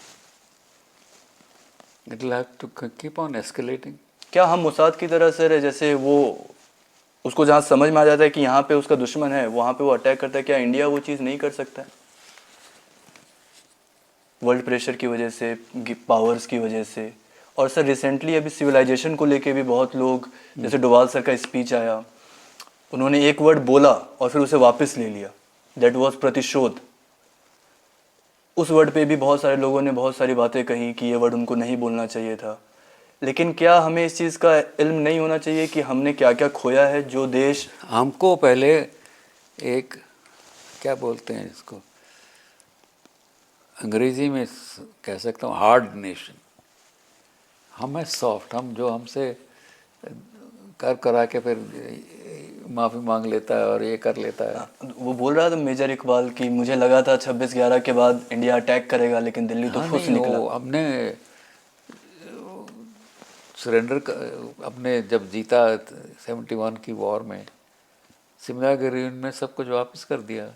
It will have to keep on escalating. क्या हम मुसाद की तरह सर, जैसे वो उसको जहाँ समझ में आ जाता है कि यहाँ पे उसका दुश्मन है, वहाँ पे वो अटैक करता है, क्या इंडिया वो चीज़ नहीं कर सकता है? वर्ल्ड प्रेशर की वजह से, पावर्स की वजह से। और सर रिसेंटली अभी सिविलाइजेशन को लेके भी बहुत लोग, जैसे डोवाल सर का स्पीच आया, उन्होंने एक वर्ड बोला और फिर उसे वापस ले लिया, दैट वाज प्रतिशोध। उस वर्ड पे भी बहुत सारे लोगों ने बहुत सारी बातें कही कि ये वर्ड उनको नहीं बोलना चाहिए था। लेकिन क्या हमें इस चीज़ का इल्म नहीं होना चाहिए कि हमने क्या क्या खोया है? जो देश हमको पहले एक, क्या बोलते हैं इसको, अंग्रेजी में कह सकता हूँ हार्ड नेशन। हम है सॉफ्ट, हम जो हमसे कर करा के फिर माफ़ी मांग लेता है और ये कर लेता है। वो बोल रहा था मेजर इकबाल की, मुझे लगा था 26/11 के बाद इंडिया अटैक करेगा, लेकिन दिल्ली तो हाँ ठुस नहीं, निकला। वो हमने सरेंडर अपने जब जीता 71 की वॉर में, सिमला के रीजन में सब कुछ वापस कर दिया।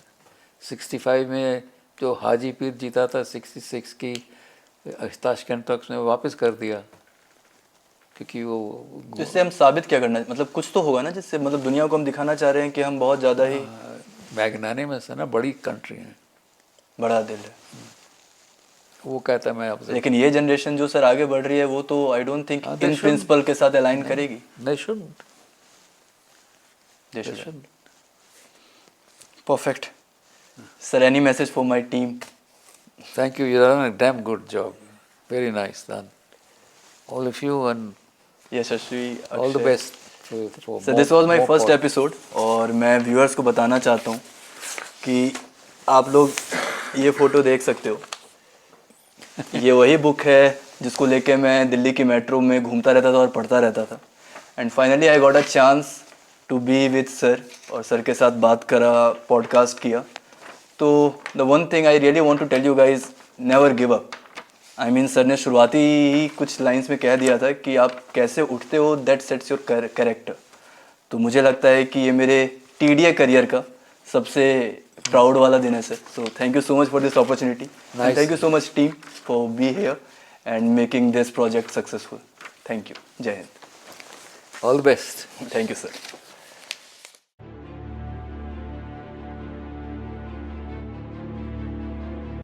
65 में जो हाजी पीर जीता था 66 की ताशकंद तक में वापस कर दिया, क्योंकि वो तो इससे हम साबित क्या करना, मतलब कुछ तो होगा ना जिससे, मतलब दुनिया को हम दिखाना चाह रहे हैं कि हम बहुत ज़्यादा ही मैग्नाने में से ना बड़ी कंट्री है, बड़ा दिल है। वो कहता है मैं आपसे। लेकिन ये जनरेशन जो सर आगे बढ़ रही है, वो तो I don't think they in shouldn't. Principle के साथ अलाइन करेगी। They shouldn't. They They should. shouldn't. Perfect. Sir, any message for my team? Thank you. You've done a damn good job. Very nice done. All of you, and Yashasvi, all the Akshay. best for sir this was my first pod- episode, और मैं viewers को बताना चाहता हूँ कि आप लोग ये फ़ोटो देख सकते हो। ये वही बुक है जिसको लेके मैं दिल्ली की मेट्रो में घूमता रहता था और पढ़ता रहता था। And finally I got a chance to be with sir, और सर के साथ बात करा, पॉडकास्ट किया। तो the one thing I really want to tell you guys, never give up. I mean sir ने शुरुआती ही कुछ लाइंस में कह दिया था कि आप कैसे उठते हो, दैट सेट्स योर कैरेक्टर। तो मुझे लगता है कि ये मेरे टीडीए करियर का सबसे प्राउड वाला दिन है sir. So thank you so much for this opportunity, and thank you so much team for be here and making this project successful. Thank you. जय हिंद। all the best. Thank you sir.